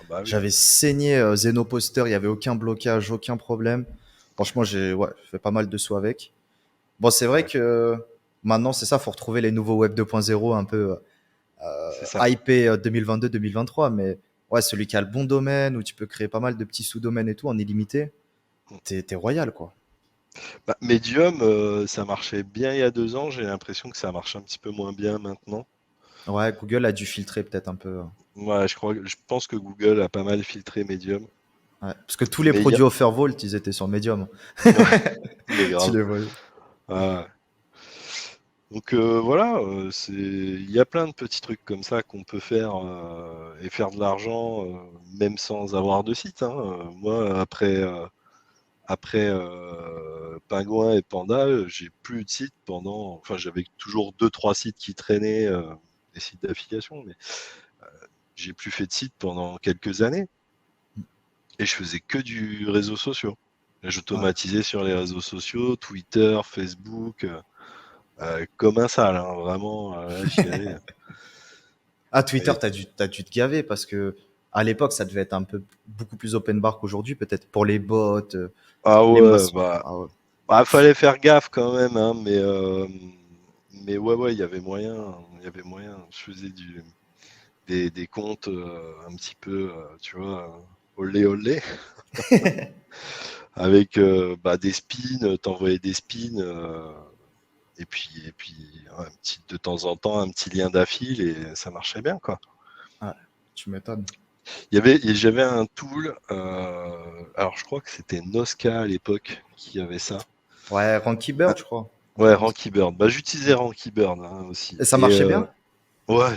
bah oui. j'avais saigné Zenoposter, il n'y avait aucun blocage, aucun problème. Franchement, ouais, j'ai fait pas mal de sous avec. Bon, c'est vrai Ouais, que maintenant, c'est ça, faut retrouver les nouveaux Web 2.0 un peu c'est ça. hypé 2022-2023, mais ouais, celui qui a le bon domaine, où tu peux créer pas mal de petits sous-domaines et tout en illimité, t'es royal, quoi. Bah, Medium, ça marchait bien il y a 2 ans. J'ai l'impression que ça marche un petit peu moins bien maintenant. Ouais, Google a dû filtrer peut-être un peu. Ouais, je pense que Google a pas mal filtré Medium. Ouais, parce que tous les Mais il y a... produits Overvolt, ils étaient sur Medium. Ouais, mais Tu grave. les voyais. Ouais. Donc voilà, il y a plein de petits trucs comme ça qu'on peut faire et faire de l'argent même sans avoir de site. Hein. Moi, après Pingouin et Panda, j'ai plus de site pendant. Enfin, j'avais toujours deux, trois sites qui traînaient, des sites d'affiliation, mais j'ai plus fait de site pendant quelques années et je faisais que du réseau social. Ouais. J'automatisais sur les réseaux sociaux, Twitter, Facebook, comme un sale, hein, vraiment. Là, j'y allais. Ah, Twitter, Et- t'as dû te gaver parce que à l'époque, ça devait être un peu beaucoup plus open bar qu'aujourd'hui, peut-être pour les bots, Ah les ouais, massons. bah, Ah ouais. fallait faire gaffe quand même, hein, mais ouais, ouais, il y avait moyen, il y avait moyen. Je faisais des comptes un petit peu, tu vois, olé olé, avec des spins, t'envoyais des spins, et puis ouais, de temps en temps un petit lien d'affil et ça marchait bien quoi. Ouais, tu m'étonnes. J'avais un tool, alors je crois que c'était Nosca à l'époque qui avait ça. Ouais, Ranky Ah, Bird, je crois. Un truc ouais, comme ça. Ranky Bird. Bah, j'utilisais Ranky Bird hein, aussi. Et ça Et marchait bien? ouais,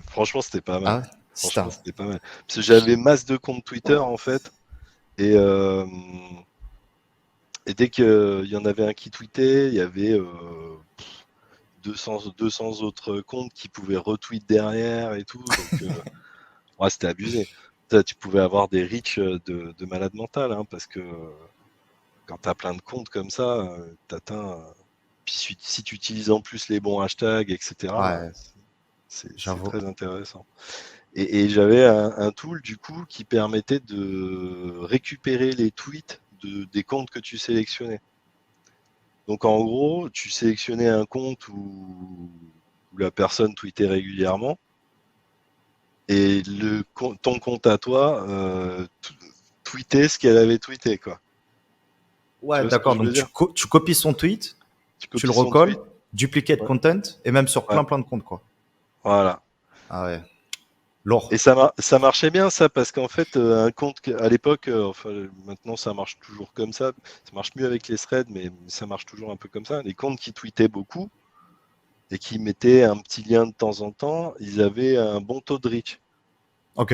franchement, c'était pas mal. Ah ouais? Franchement, Putain. c'était pas mal. Parce que j'avais masse de comptes Twitter en fait. Et, euh, et dès qu'il y en avait un qui tweetait, il y avait 200 autres comptes qui pouvaient retweet derrière et tout. Donc, ouais, c'était abusé. Ça, tu pouvais avoir des reach de malade mental, hein, parce que quand tu as plein de comptes comme ça, t'atteins. Puis si tu utilises en plus les bons hashtags, etc., Ouais, c'est j'avoue. très intéressant. Et j'avais un tool du coup qui permettait de récupérer les tweets des comptes que tu sélectionnais. Donc en gros, tu sélectionnais un compte où la personne tweetait régulièrement et ton compte à toi tweetait ce qu'elle avait tweeté, quoi. Tu Ouais, vois ce que d'accord. je veux Donc dire? tu copies son tweet, Tu tu le copies son recolles, tweet. duplicate Ouais, content, et même sur ouais, plein de comptes, quoi. voilà. Ah ouais, lourd. Et ça marchait bien ça parce qu'en fait un compte à l'époque, enfin maintenant ça marche toujours comme ça marche mieux avec les threads mais ça marche toujours un peu comme ça. Les comptes qui tweetaient beaucoup et qui mettaient un petit lien de temps en temps, ils avaient un bon taux de reach. Ok.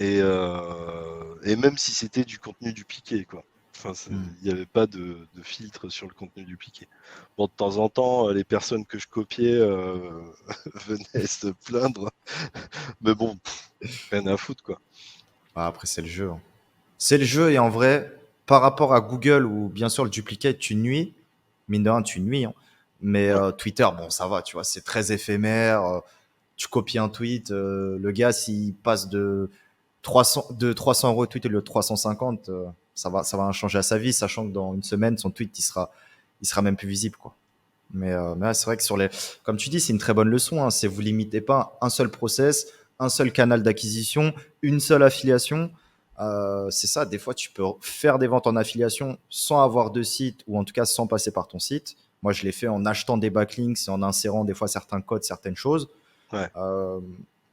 Et même si c'était du contenu dupliqué, quoi. Enfin, Hmm. il n'y avait pas de filtre sur le contenu dupliqué. Bon, de temps en temps, les personnes que je copiais venaient se plaindre, mais bon, rien à foutre, quoi. Ah, après, c'est le jeu, hein. C'est le jeu, et en vrai, par rapport à Google, où bien sûr le duplicate, tu nuis, mine de rien, tu nuis, hein. Mais Ouais. Twitter, bon, ça va, tu vois, c'est très éphémère. Tu copies un tweet, le gars, s'il passe de 300 retweets au lieu de 350, ça va rien changer à sa vie, sachant que dans une semaine, son tweet, il sera même plus visible, quoi. Mais ouais, c'est vrai que comme tu dis, c'est une très bonne leçon, hein. C'est vous limitez pas un seul process, un seul canal d'acquisition, une seule affiliation. C'est ça. Des fois, tu peux faire des ventes en affiliation sans avoir de site, ou en tout cas sans passer par ton site. Moi, je l'ai fait en achetant des backlinks et en insérant des fois certains codes, certaines choses. Ouais. Euh,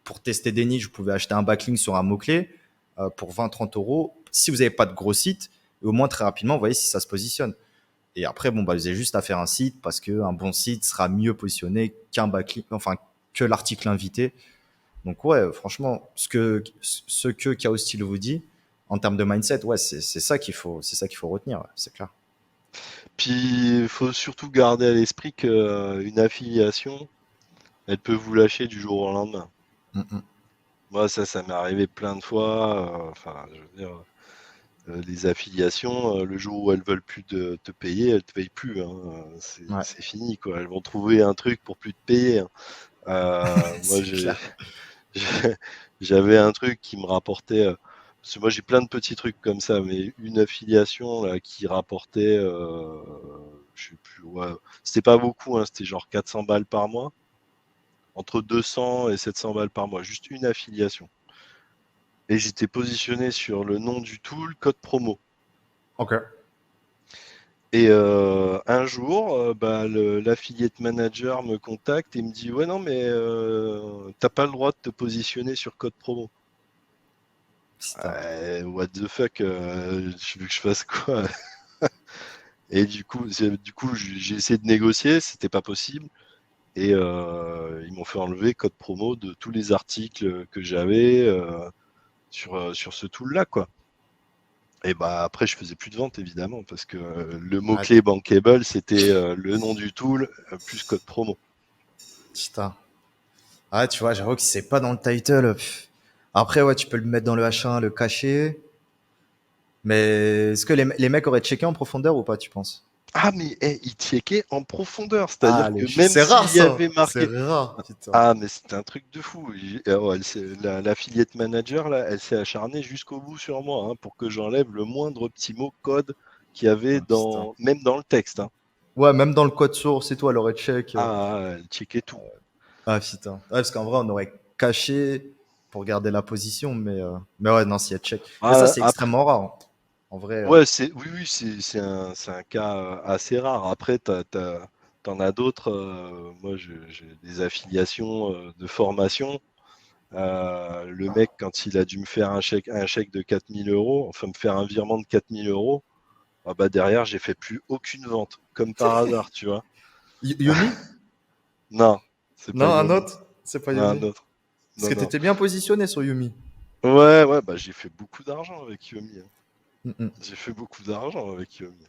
pour tester des niches, vous pouvez acheter un backlink sur un mot-clé pour 20-30 euros. Si vous n'avez pas de gros site, au moins très rapidement, vous voyez si ça se positionne. Et après, bon, bah, vous avez juste à faire un site, parce qu'un bon site sera mieux positionné qu'un backlink, enfin, que l'article invité. Donc, ouais, franchement, ce que Chaos Style vous dit, en termes de mindset, ouais, c'est ça qu'il faut retenir, ouais, c'est clair. Puis, il faut surtout garder à l'esprit qu'une affiliation, elle peut vous lâcher du jour au lendemain. Mm-mm. Moi, ça m'est arrivé plein de fois. Enfin, je veux dire, les affiliations, le jour où elles veulent plus te payer, elles te payent plus, hein. Ouais, C'est fini, quoi. Elles vont trouver un truc pour plus te payer, hein. Moi, c'est clair. j'ai- j'avais un truc qui me rapportait. Parce que moi, j'ai plein de petits trucs comme ça, mais une affiliation là, qui rapportait, je sais plus, ouais, c'était pas beaucoup, hein, c'était genre 400 balles par mois, entre 200 et 700 balles par mois, juste une affiliation. Et j'étais positionné sur le nom du tool, code promo. Ok. Et un jour, bah, l'affiliate manager me contacte et me dit ouais non mais t'as pas le droit de te positionner sur code promo. Putain. What the fuck, je veux que je fasse quoi? Et du coup j'ai essayé de négocier, c'était pas possible. Et ils m'ont fait enlever code promo de tous les articles que j'avais sur ce tool là, quoi. Et bah après je faisais plus de vente évidemment parce que le Ah, mot-clé bankable c'était le nom du tool plus code promo. putain. Ah, tu vois, j'avoue que si c'est pas dans le title. Après, ouais, tu peux le mettre dans le H1, le cacher. Mais est-ce que les mecs auraient checké en profondeur ou pas, tu penses? Ah mais il checkait en profondeur, Ah, c'est-à-dire que même c'est rare s'il y ça. avait C'est marqué rare, putain. ah mais c'est un truc de fou. Ouais, l'affiliate manager là, elle s'est acharnée jusqu'au bout sur moi, hein, pour que j'enlève le moindre petit mot code qu'il y avait Ah, putain. même dans le texte, hein. Ouais, même dans le code source et tout, elle aurait check. Ah, elle checkait tout. Ah, putain. Ouais, parce qu'en vrai, on aurait caché pour garder la position, mais ouais, non, s'il y a check. Mais ça, Ah, c'est après, extrêmement rare, hein. En vrai. ouais, oui, c'est un cas assez rare. Après, t'en as d'autres. Moi, j'ai des affiliations de formation. Le mec, quand il a dû me faire un chèque de 4 000 euros, enfin me faire un virement de 4 000 euros, ah bah derrière, j'ai fait plus aucune vente, comme par hasard, tu vois. Yumi? Non, c'est pas Non, un Yomi. autre? C'est pas Non, un Yumi. autre. Parce Non, que non. t'étais bien positionné sur Yumi. Ouais, bah j'ai fait beaucoup d'argent avec Yomi, hein. Mm-mm. J'ai fait beaucoup d'argent avec Yomi.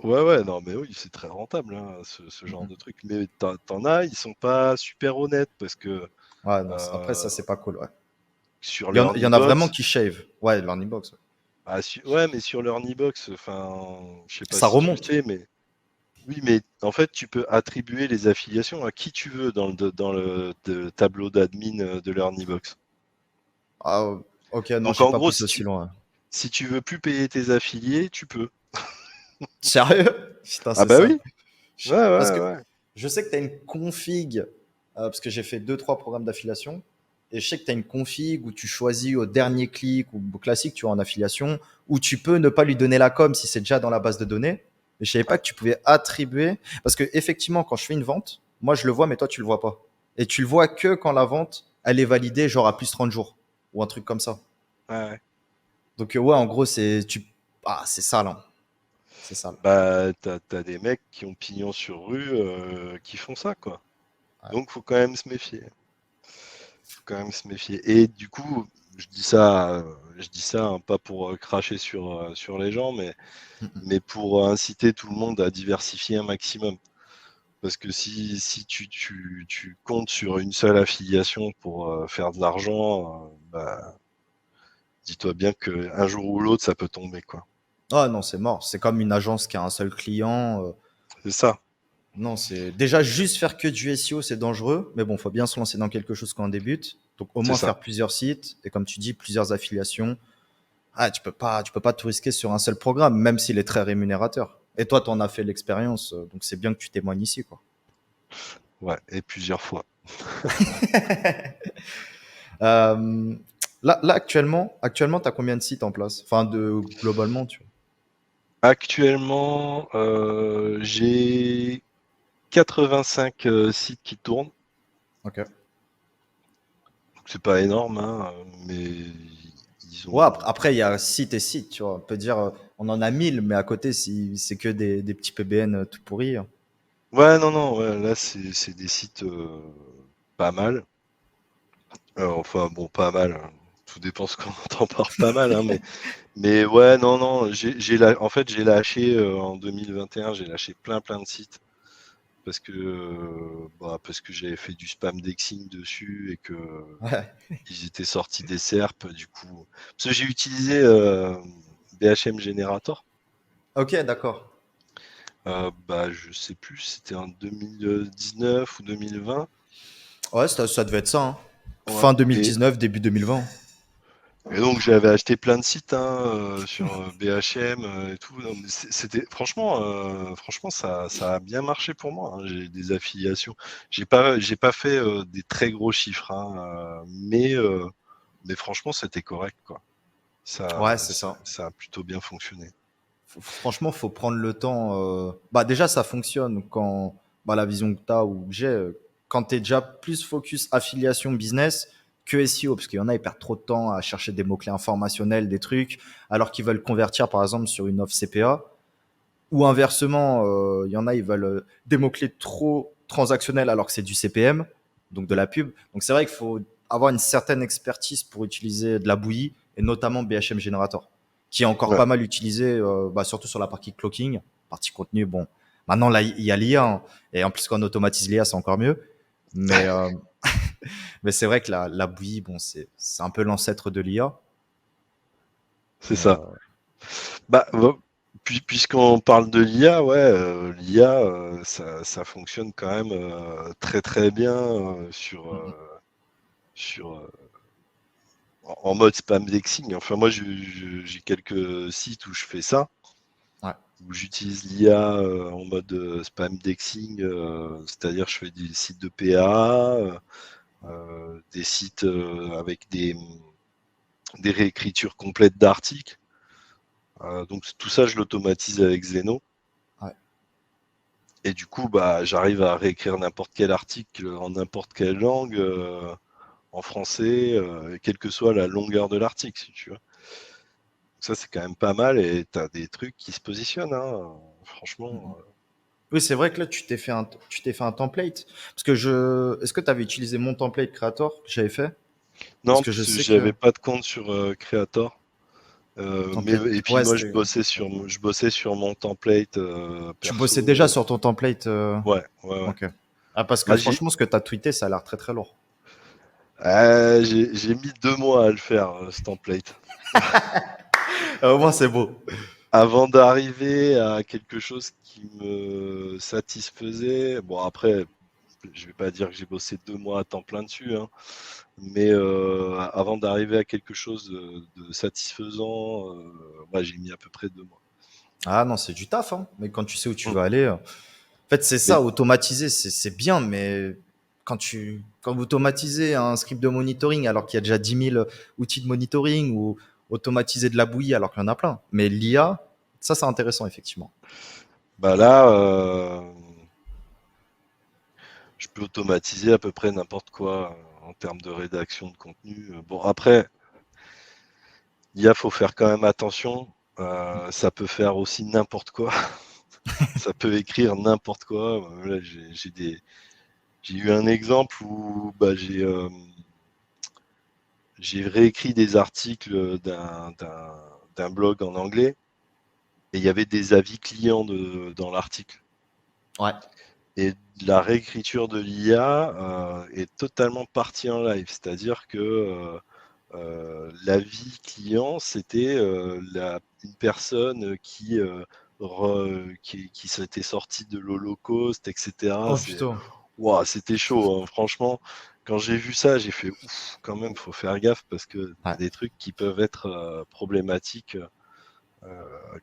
Ouais, non, mais oui, c'est très rentable, hein, ce genre Mm-mm. de truc. Mais t'en as, ils sont pas super honnêtes parce que Ouais, non, après, ça, euh, c'est pas cool, ouais. sur Il y en, leur il y en a vraiment Nibox, qui shave. Ouais, Learning Box, ouais. ouais, mais sur leur Nibox, enfin, je sais pas Ça si tu le remonte. sais, mais oui, mais en fait, tu peux attribuer les affiliations à qui tu veux dans le tableau d'admin de leur Nibox. Ah, ok, non, Donc j'ai en pas gros, poussé aussi loin. si tu veux plus payer tes affiliés, tu peux. Sérieux? Putain, Ah c'est bah ça. oui. Ouais, Parce que ouais, ouais. je sais que tu as une config, parce que j'ai fait deux trois programmes d'affiliation, et je sais que tu as une config où tu choisis au dernier clic ou au classique, tu vois, en affiliation, où tu peux ne pas lui donner la com si c'est déjà dans la base de données. Mais je savais pas Ouais, que tu pouvais attribuer, parce que effectivement, quand je fais une vente, moi je le vois, mais toi tu le vois pas. Et tu le vois que quand la vente, elle est validée, genre à plus 30 jours, ou un truc comme ça. ouais, ouais. Donc ouais, en gros, c'est ça là. C'est ça. Bah, t'as des mecs qui ont pignon sur rue qui font ça, quoi. Donc, faut quand même se méfier. Faut quand même se méfier. Et du coup, je dis ça hein, pas pour cracher sur les gens, mais pour inciter tout le monde à diversifier un maximum. Parce que si tu comptes sur une seule affiliation pour faire de l'argent, bah, dis-toi bien qu'un jour ou l'autre, ça peut tomber, quoi. Ah non, c'est mort. C'est comme une agence qui a un seul client. C'est ça, Non, c'est déjà juste faire que du SEO, c'est dangereux. Mais bon, faut bien se lancer dans quelque chose quand on débute. Donc au c'est moins ça. faire plusieurs sites et comme tu dis, plusieurs affiliations. Ah, tu peux pas tout risquer sur un seul programme, même s'il est très rémunérateur. Et toi, tu en as fait l'expérience, donc c'est bien que tu témoignes ici, quoi. Ouais, et plusieurs fois. Euh, là, actuellement, tu as combien de sites en place? Enfin, globalement, tu vois. Actuellement, j'ai 85 sites qui tournent. Ok. C'est pas énorme, hein, mais ils Ouais, ont. après, il y a site et site, tu vois. On peut dire, on en a 1000, mais à côté, si c'est que des petits PBN tout pourris. Ouais, non, non, ouais, là, c'est des sites pas mal. Enfin, bon, pas mal, hein. Tout dépend ce qu'on entend par pas mal, hein, mais ouais, non, non, en fait, j'ai lâché en 2021, j'ai lâché plein, plein de sites parce que j'avais fait du spam dexing dessus et que Ouais. ils étaient sortis des SERP, du coup. Parce que j'ai utilisé BHM Generator. Ok, d'accord. Bah, je sais plus, c'était en 2019 ou 2020. Ouais, ça devait être ça, hein. Ouais. Fin Et, 2019, début 2020. et donc j'avais acheté plein de sites hein, sur BHM et tout. Non, mais c'était franchement ça a bien marché pour moi, hein. J'ai des affiliations. J'ai pas fait des très gros chiffres, hein, mais franchement c'était correct quoi. Ça, Ouais, c'est ça, ça. ça a plutôt bien fonctionné. Franchement, faut prendre le temps. Bah, déjà, ça fonctionne quand bah, la vision que tu as ou que j'ai, quand tu es déjà plus focus affiliation business que SEO, parce qu'il y en a, ils perdent trop de temps à chercher des mots-clés informationnels, des trucs, alors qu'ils veulent convertir, par exemple, sur une offre CPA. Ou inversement, il y en a, ils veulent des mots-clés trop transactionnels alors que c'est du CPM, donc de Mm. la pub. Donc c'est vrai qu'il faut avoir une certaine expertise pour utiliser de la bouillie, et notamment BHM Generator, qui est encore Ouais. pas mal utilisé, bah, surtout sur la partie clocking, partie contenu. Bon, maintenant là, il y a l'IA, hein, et en plus quand on automatise l'IA, c'est encore mieux. Mais, mais c'est vrai que la bouillie, bon, c'est un peu l'ancêtre de l'IA. C'est Mais ça. Bah, puisqu'on parle de l'IA, ouais, l'IA, ça fonctionne quand même très très bien sur en mode spam dexing. Enfin, moi, j'ai quelques sites où je fais ça, ouais, où j'utilise l'IA en mode spam dexing, c'est-à-dire je fais des sites de PA, des sites avec des réécritures complètes d'articles. Donc tout ça, je l'automatise avec Zeno. ouais. Et du coup, bah, j'arrive à réécrire n'importe quel article en n'importe quelle langue, en français, quelle que soit la longueur de l'article, si tu veux. Ça, c'est quand même pas mal et tu as des trucs qui se positionnent, hein, franchement. Oui, c'est vrai que là, tu t'es fait un template. Parce que est-ce que tu avais utilisé mon template Creator que j'avais fait? Parce Non, que je parce que sais que j'avais pas de compte sur Creator. template, Et puis ouais, moi, je bossais sur mon template tu bossais déjà perso. sur ton template. Ouais, ouais, ouais. Ok. Ah, parce que Bah, franchement, ce que tu as tweeté, ça a l'air très très lourd. j'ai mis 2 mois à le faire, ce template. Au moins, c'est beau. Avant d'arriver à quelque chose qui me satisfaisait. Bon, après, je vais pas dire que j'ai bossé 2 mois à temps plein dessus, hein, mais avant d'arriver à quelque chose de satisfaisant, ouais, j'ai mis à peu près 2 mois. Ah non, c'est du taf, hein. Mais quand tu sais où tu Mmh. veux aller, en fait, c'est Mais ça, automatiser, c'est bien, mais quand vous automatisez un script de monitoring alors qu'il y a déjà 10 000 outils de monitoring ou automatiser de la bouillie alors qu'il y en a plein. Mais l'IA, ça, c'est intéressant, effectivement. bah là, je peux automatiser à peu près n'importe quoi en termes de rédaction de contenu. Bon, après, l'IA, faut faire quand même attention. Ça peut faire aussi n'importe quoi. Ça peut écrire n'importe quoi. Là, j'ai eu un exemple où bah, j'ai réécrit des articles d'un blog en anglais et il y avait des avis clients dans l'article. Ouais. Et la réécriture de l'IA est totalement partie en live, c'est-à-dire que l'avis client, c'était une personne qui s'était sortie de l'Holocauste, etc. Oh putain. Wow, c'était chaud, hein. Franchement, quand j'ai vu ça, j'ai fait ouf, quand même, faut faire gaffe parce que Ouais. t'as des trucs qui peuvent être problématiques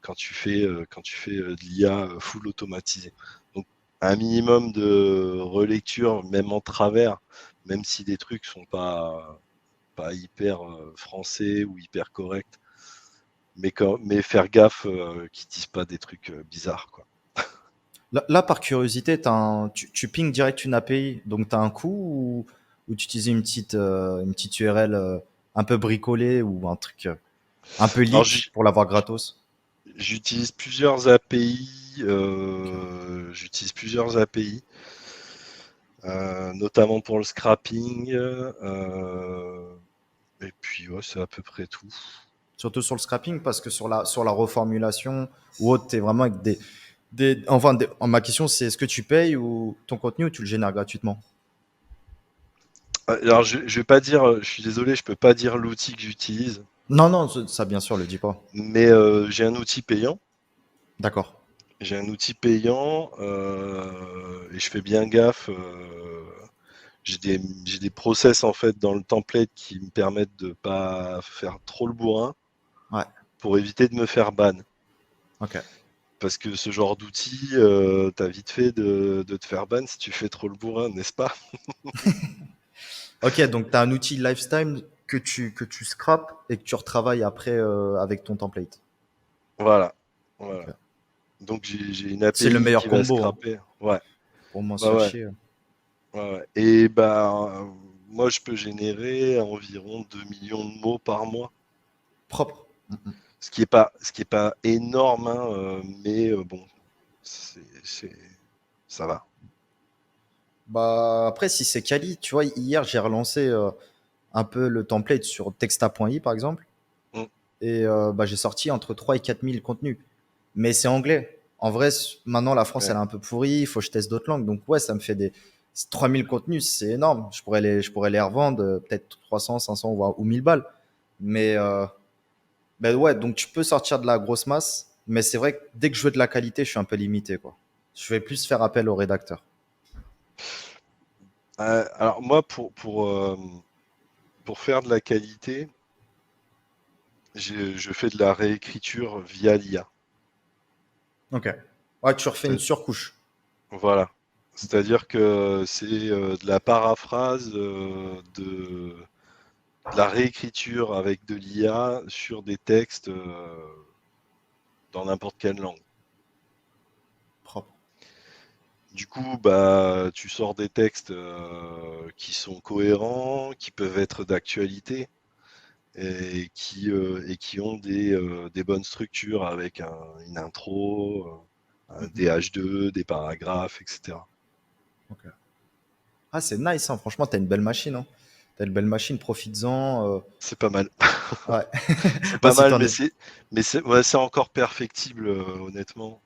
quand tu fais de l'IA full automatisé. Donc, un minimum de relecture, même en travers, même si des trucs sont pas hyper français ou hyper corrects, mais faire gaffe qu'ils disent pas des trucs bizarres, quoi. Là, par curiosité, tu pinges direct une API, donc tu as un coût ou tu utilises une petite URL un peu bricolée ou un truc un peu Alors, leak pour l'avoir gratos? j'utilise plusieurs API. Ok. J'utilise plusieurs API, notamment pour le scrapping. Et puis, ouais, c'est à peu près tout. Surtout sur le scrapping, parce que sur la reformulation ou autre, tu es vraiment avec ma question, c'est est-ce que tu payes ou ton contenu ou tu le génères gratuitement? Alors, je vais pas dire, je suis désolé, je peux pas dire l'outil que j'utilise, Non, non, ça, bien sûr, le dis pas. mais j'ai un outil payant. D'accord. J'ai un outil payant et je fais bien gaffe. J'ai des process en fait dans le template qui me permettent de pas faire trop le bourrin Ouais. pour éviter de me faire ban. Ok. Parce que ce genre d'outil, t'as vite fait de te faire ban si tu fais trop le bourrin, n'est-ce pas? Ok, donc tu as un outil lifetime que tu scrapes et que tu retravailles après avec ton template. Voilà. Voilà. Ok. Donc j'ai une C'est le API meilleur qui va combo, hein, scraper. Ouais. pour moins se Ouais, faire ouais. chier. Ouais, ouais. Et ben, moi, je peux générer environ 2 millions de mots par mois. Propre. Ce qui est pas énorme, hein, mais bon, c'est, ça va. Bah, après, si c'est quali, tu vois, hier, j'ai relancé un peu le template sur texta.i, par exemple, Mm, et bah, j'ai sorti entre 3 et 4 000 contenus. Mais c'est anglais. En vrai, maintenant, la France, elle ouais. est un peu pourrie, il faut que je teste d'autres langues. Donc, ouais, ça me fait des 3 000 contenus, c'est énorme. Je pourrais les revendre peut-être 300, 500 voire, ou 1000 balles. Mais ben ouais, donc tu peux sortir de la grosse masse, mais c'est vrai que dès que je veux de la qualité, je suis un peu limité, quoi. Je vais plus faire appel au rédacteur. Alors moi, pour faire de la qualité, je fais de la réécriture via l'IA. Ok. Ouais, tu refais une surcouche. Voilà. C'est-à-dire que c'est de la paraphrase, de la réécriture avec de l'IA sur des textes dans n'importe quelle langue. Propre. Du coup, bah, tu sors des textes qui sont cohérents, qui peuvent être d'actualité et qui ont des bonnes structures avec une intro, des H2, des paragraphes, etc. Ok. Ah, c'est nice, hein. Franchement, t'as une belle machine, hein. T'as une belle machine, profites-en. C'est pas mal. Ouais. C'est Bah, pas si mal, t'en es. mais ouais, c'est encore perfectible, honnêtement.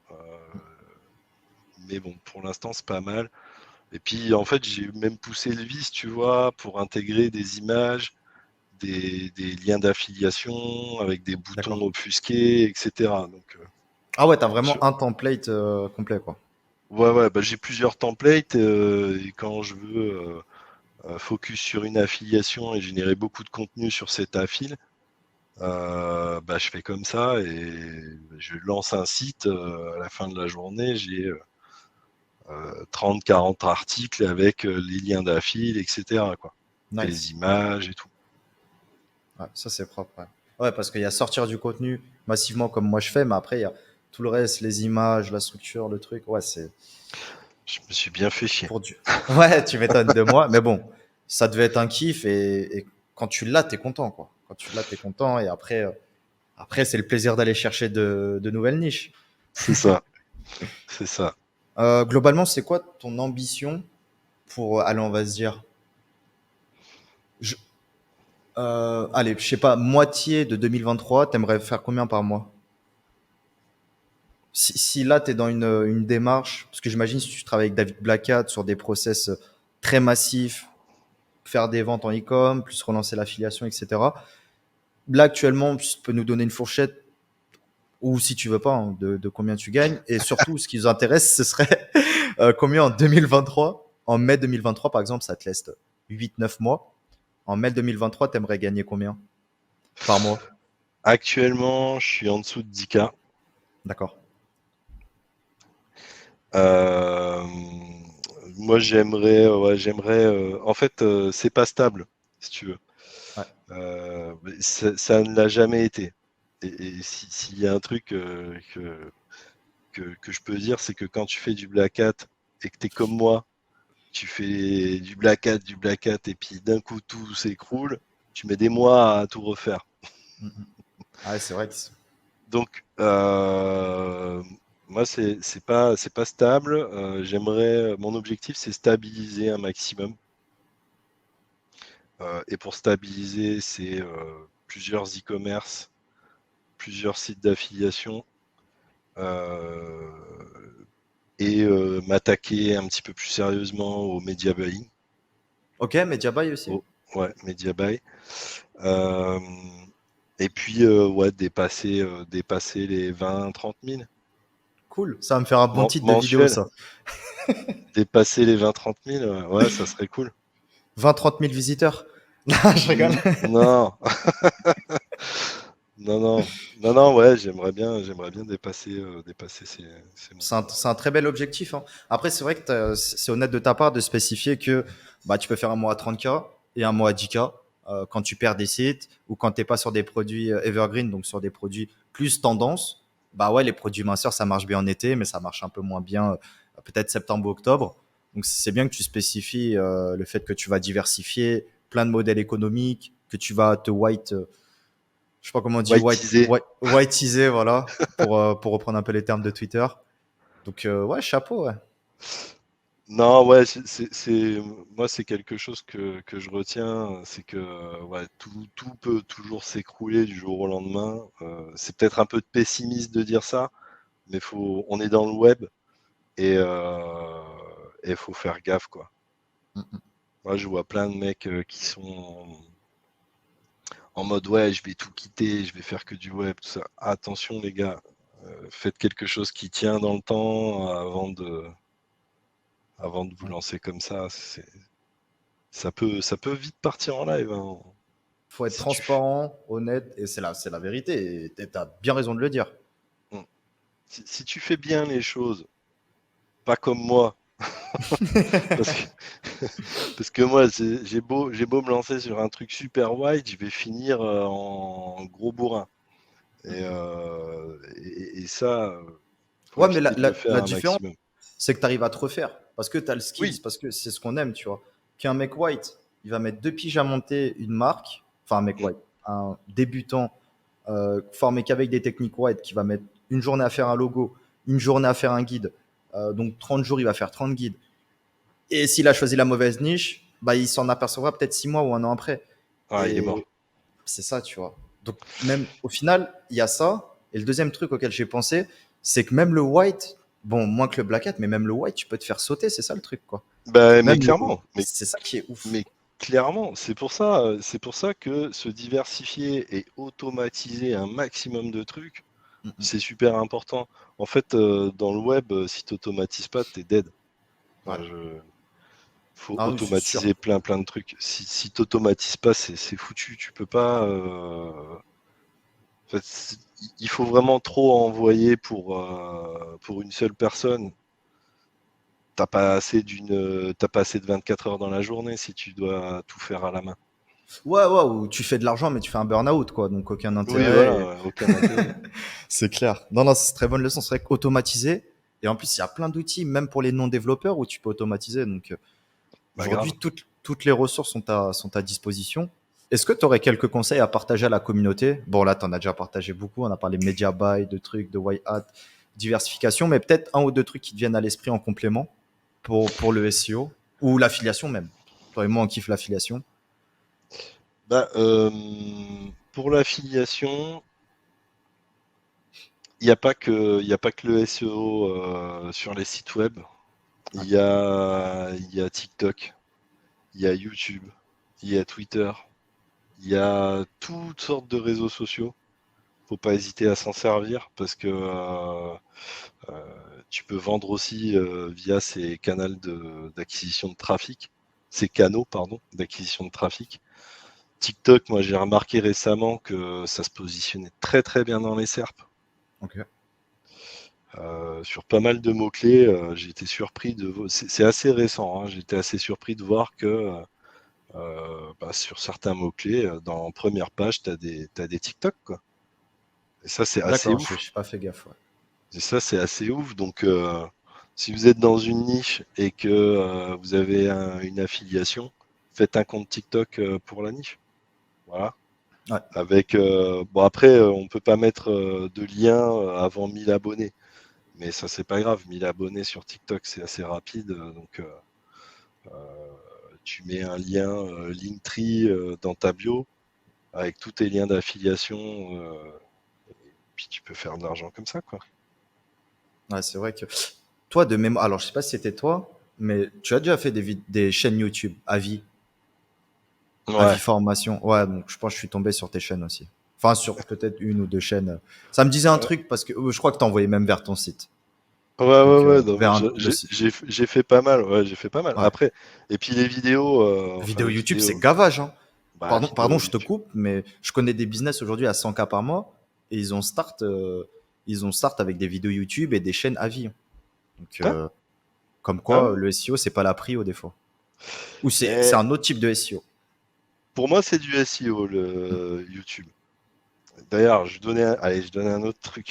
Mais bon, pour l'instant, c'est pas mal. Et puis, en fait, j'ai même poussé le vice, tu vois, pour intégrer des images, des liens d'affiliation avec des boutons D'accord. obfusqués, etc. Donc, Ah ouais, t'as vraiment je- un template complet, quoi. Ouais, bah, j'ai plusieurs templates et quand je veux focus sur une affiliation et générer beaucoup de contenu sur cette affile, bah, je fais comme ça et je lance un site. À la fin de la journée, j'ai 30-40 articles avec les liens d'affile, etc., quoi. Et les Nice. images et tout. Ouais, ça, c'est propre. Ouais, ouais, parce qu'il y a sortir du contenu massivement comme moi je fais, mais après, il y a tout le reste, les images, la structure, le truc. Ouais, c'est Je me suis bien fait chier. pour du. Ouais, tu m'étonnes de moi. Mais bon, ça devait être un kiff et quand tu l'as, t'es content, quoi. Quand tu l'as, t'es content. Et après, après c'est le plaisir d'aller chercher de nouvelles niches. C'est ça, c'est ça. Globalement, c'est quoi ton ambition pour, allez, on va se dire, je- allez, je sais pas, moitié de 2023, t'aimerais faire combien par mois? Si là, tu es dans une démarche, parce que j'imagine si tu travailles avec David Blackhat sur des process très massifs, faire des ventes en e-com, plus relancer l'affiliation, etc. Là, actuellement, tu peux nous donner une fourchette, ou si tu veux pas, hein, de combien tu gagnes. Et surtout, ce qui nous intéresse, ce serait combien en 2023. En mai 2023, par exemple, ça te laisse 8-9 mois. En mai 2023, tu aimerais gagner combien par mois? Actuellement, je suis en dessous de 10K. D'accord. Euh, Moi, en fait, c'est pas stable, si tu veux. Ouais. Ça ne l'a jamais été. Et s'il y a un truc que je peux dire, c'est que quand tu fais du black hat et que tu es comme moi, tu fais du black hat, et puis d'un coup tout s'écroule, tu mets des mois à tout refaire. Mm, mm. Ah ouais, c'est vrai que Donc, moi, c'est pas stable. Mon objectif, c'est stabiliser un maximum. Et pour stabiliser, c'est plusieurs e-commerce, plusieurs sites d'affiliation euh, et m'attaquer un petit peu plus sérieusement au media buying. ok, Media Buy aussi. Ouais, media buy. Euh, et puis, ouais, dépasser les 20-30 000 Cool, ça va me faire un bon titre de vidéo, mensuels. ça. Dépasser les 20-30 000, ouais, ça serait cool. 20-30 000 visiteurs. Non, je rigole. Non, non, ouais, j'aimerais bien dépasser ces C'est montants-là. c'est un très bel objectif, hein. Après, c'est vrai que c'est honnête de ta part de spécifier que bah, tu peux faire un mois à 30K et un mois à 10K quand tu perds des sites ou quand tu n'es pas sur des produits evergreen, donc sur des produits plus tendance. Bah ouais, les produits minceurs, ça marche bien en été, mais ça marche un peu moins bien peut-être septembre ou octobre. Donc c'est bien que tu spécifies le fait que tu vas diversifier plein de modèles économiques, que tu vas te je sais pas comment on dit, Whiteisé. whiteiser, voilà, pour reprendre un peu les termes de Twitter. Donc, ouais, chapeau, ouais. Non, ouais, moi, c'est quelque chose que je retiens, c'est que ouais, tout peut toujours s'écrouler du jour au lendemain. C'est peut-être un peu de pessimiste de dire ça, mais on est dans le web et faut faire gaffe, quoi. Mm, mm. Moi, je vois plein de mecs qui sont en mode ouais, je vais tout quitter, je vais faire que du web, tout ça. Attention, les gars, faites quelque chose qui tient dans le temps avant de vous Ouais. lancer comme ça. Ça peut vite partir en live, hein. Faut être Si tu, transparent, honnête, et c'est la vérité. Et t'as bien raison de le dire. hmm. Si tu fais bien les choses, pas comme moi, parce que, parce que moi, j'ai beau me lancer sur un truc super wide, je vais finir en gros bourrin. Et ça, faut Ouais, mais éviter de le faire la un différence, maximum. c'est que tu arrives à te refaire. Parce que tu as le Oui, skills, parce que c'est ce qu'on aime, tu vois. Qu'un mec white, il va mettre 2 piges à monter une marque, enfin un mec hmm, white, un débutant formé qu'avec des techniques white, qui va mettre une journée à faire un logo, une journée à faire un guide, donc 30 jours, il va faire 30 guides. Et s'il a choisi la mauvaise niche, bah, il s'en apercevra peut-être 6 mois ou un an après. ah, il est Et mort. c'est ça, tu vois. Donc, même au final, il y a ça. Et le deuxième truc auquel j'ai pensé, c'est que même le white, bon, moins que le black hat, mais même le white, tu peux te faire sauter. C'est ça le truc, quoi. Bah, mais Même le... clairement, C'est ça qui est ouf. mais clairement, c'est pour ça que se diversifier et automatiser un maximum de trucs, Mm, mm. C'est super important. En fait, dans le web, si tu automatises pas, t'es dead. Ouais. Enfin, faut Ah oui, c'est sûr. automatiser plein de trucs. Si tu automatises pas, c'est foutu. Tu peux pas. En fait, il faut vraiment trop envoyer pour une seule personne. T'as pas assez de 24 heures dans la journée si tu dois tout faire à la main. Ouais, ouais, ou tu fais de l'argent, mais tu fais un burn-out, quoi. Donc, aucun Oui, intérêt. voilà, ouais, aucun intérêt. C'est clair. Non, non, c'est une très bonne leçon. C'est vrai qu'automatiser, et en plus, il y a plein d'outils, même pour les non-développeurs, où tu peux automatiser. Donc, Bah aujourd'hui, grave. toutes les ressources sont à disposition. Est-ce que tu aurais quelques conseils à partager à la communauté? Bon, là, tu en as déjà partagé beaucoup. On a parlé media buy, de trucs, de white hat, diversification, mais peut-être un ou deux trucs qui te viennent à l'esprit en complément pour le SEO ou l'affiliation même. Toi et moi, on kiffe l'affiliation. Bah, pour l'affiliation, il y a pas que le SEO sur les sites web. Ouais. Il y a TikTok, il y a YouTube, il y a Twitter, il y a toutes sortes de réseaux sociaux. Faut pas hésiter à s'en servir parce que tu peux vendre aussi via ces canaux d'acquisition de trafic, ces canaux, pardon, d'acquisition de trafic. TikTok, moi j'ai remarqué récemment que ça se positionnait très bien dans les SERP. Ok. Sur pas mal de mots-clés, j'ai été surpris c'est assez récent, hein, j'ai été assez surpris de voir que sur certains mots-clés, dans première page, t'as des TikTok, quoi. Et ça, c'est assez D'accord, je ouf. n'ai pas fait gaffe. Ouais. Et ça, c'est assez ouf. Donc, si vous êtes dans une niche et que vous avez une affiliation, faites un compte TikTok pour la niche. Voilà. Ouais. Avec bon après, on peut pas mettre de lien avant 1000 abonnés, mais ça c'est pas grave. 1000 abonnés sur TikTok, c'est assez rapide. Donc, tu mets un lien Linktree dans ta bio avec tous tes liens d'affiliation, puis tu peux faire de l'argent comme ça, quoi. Ouais, c'est vrai que toi, de mémoire, alors je sais pas si c'était toi, mais tu as déjà fait des chaînes YouTube, avis Ouais. formation. Ouais, donc je pense que je suis tombé sur tes chaînes aussi. Enfin, sur peut-être une ou deux chaînes. Ça me disait un truc parce que je crois que tu envoyé même vers ton site. Donc, Non, mais vers le site. j'ai fait pas mal, ouais, j'ai fait pas mal. Ouais. Après, et puis les vidéos, enfin Vidéo les YouTube, c'est vidéos, gavage, hein. bah Pardon, vidéo je te YouTube. coupe, mais je connais des business aujourd'hui à 100K par mois et ils ont start avec des vidéos YouTube et des chaînes avis, hein. Donc, Ouais, comme ah quoi, ouais. le SEO, c'est pas la prio des fois. Ou c'est Mais un autre type de SEO. pour moi, c'est du SEO, le YouTube. D'ailleurs, allez, je donnais un autre truc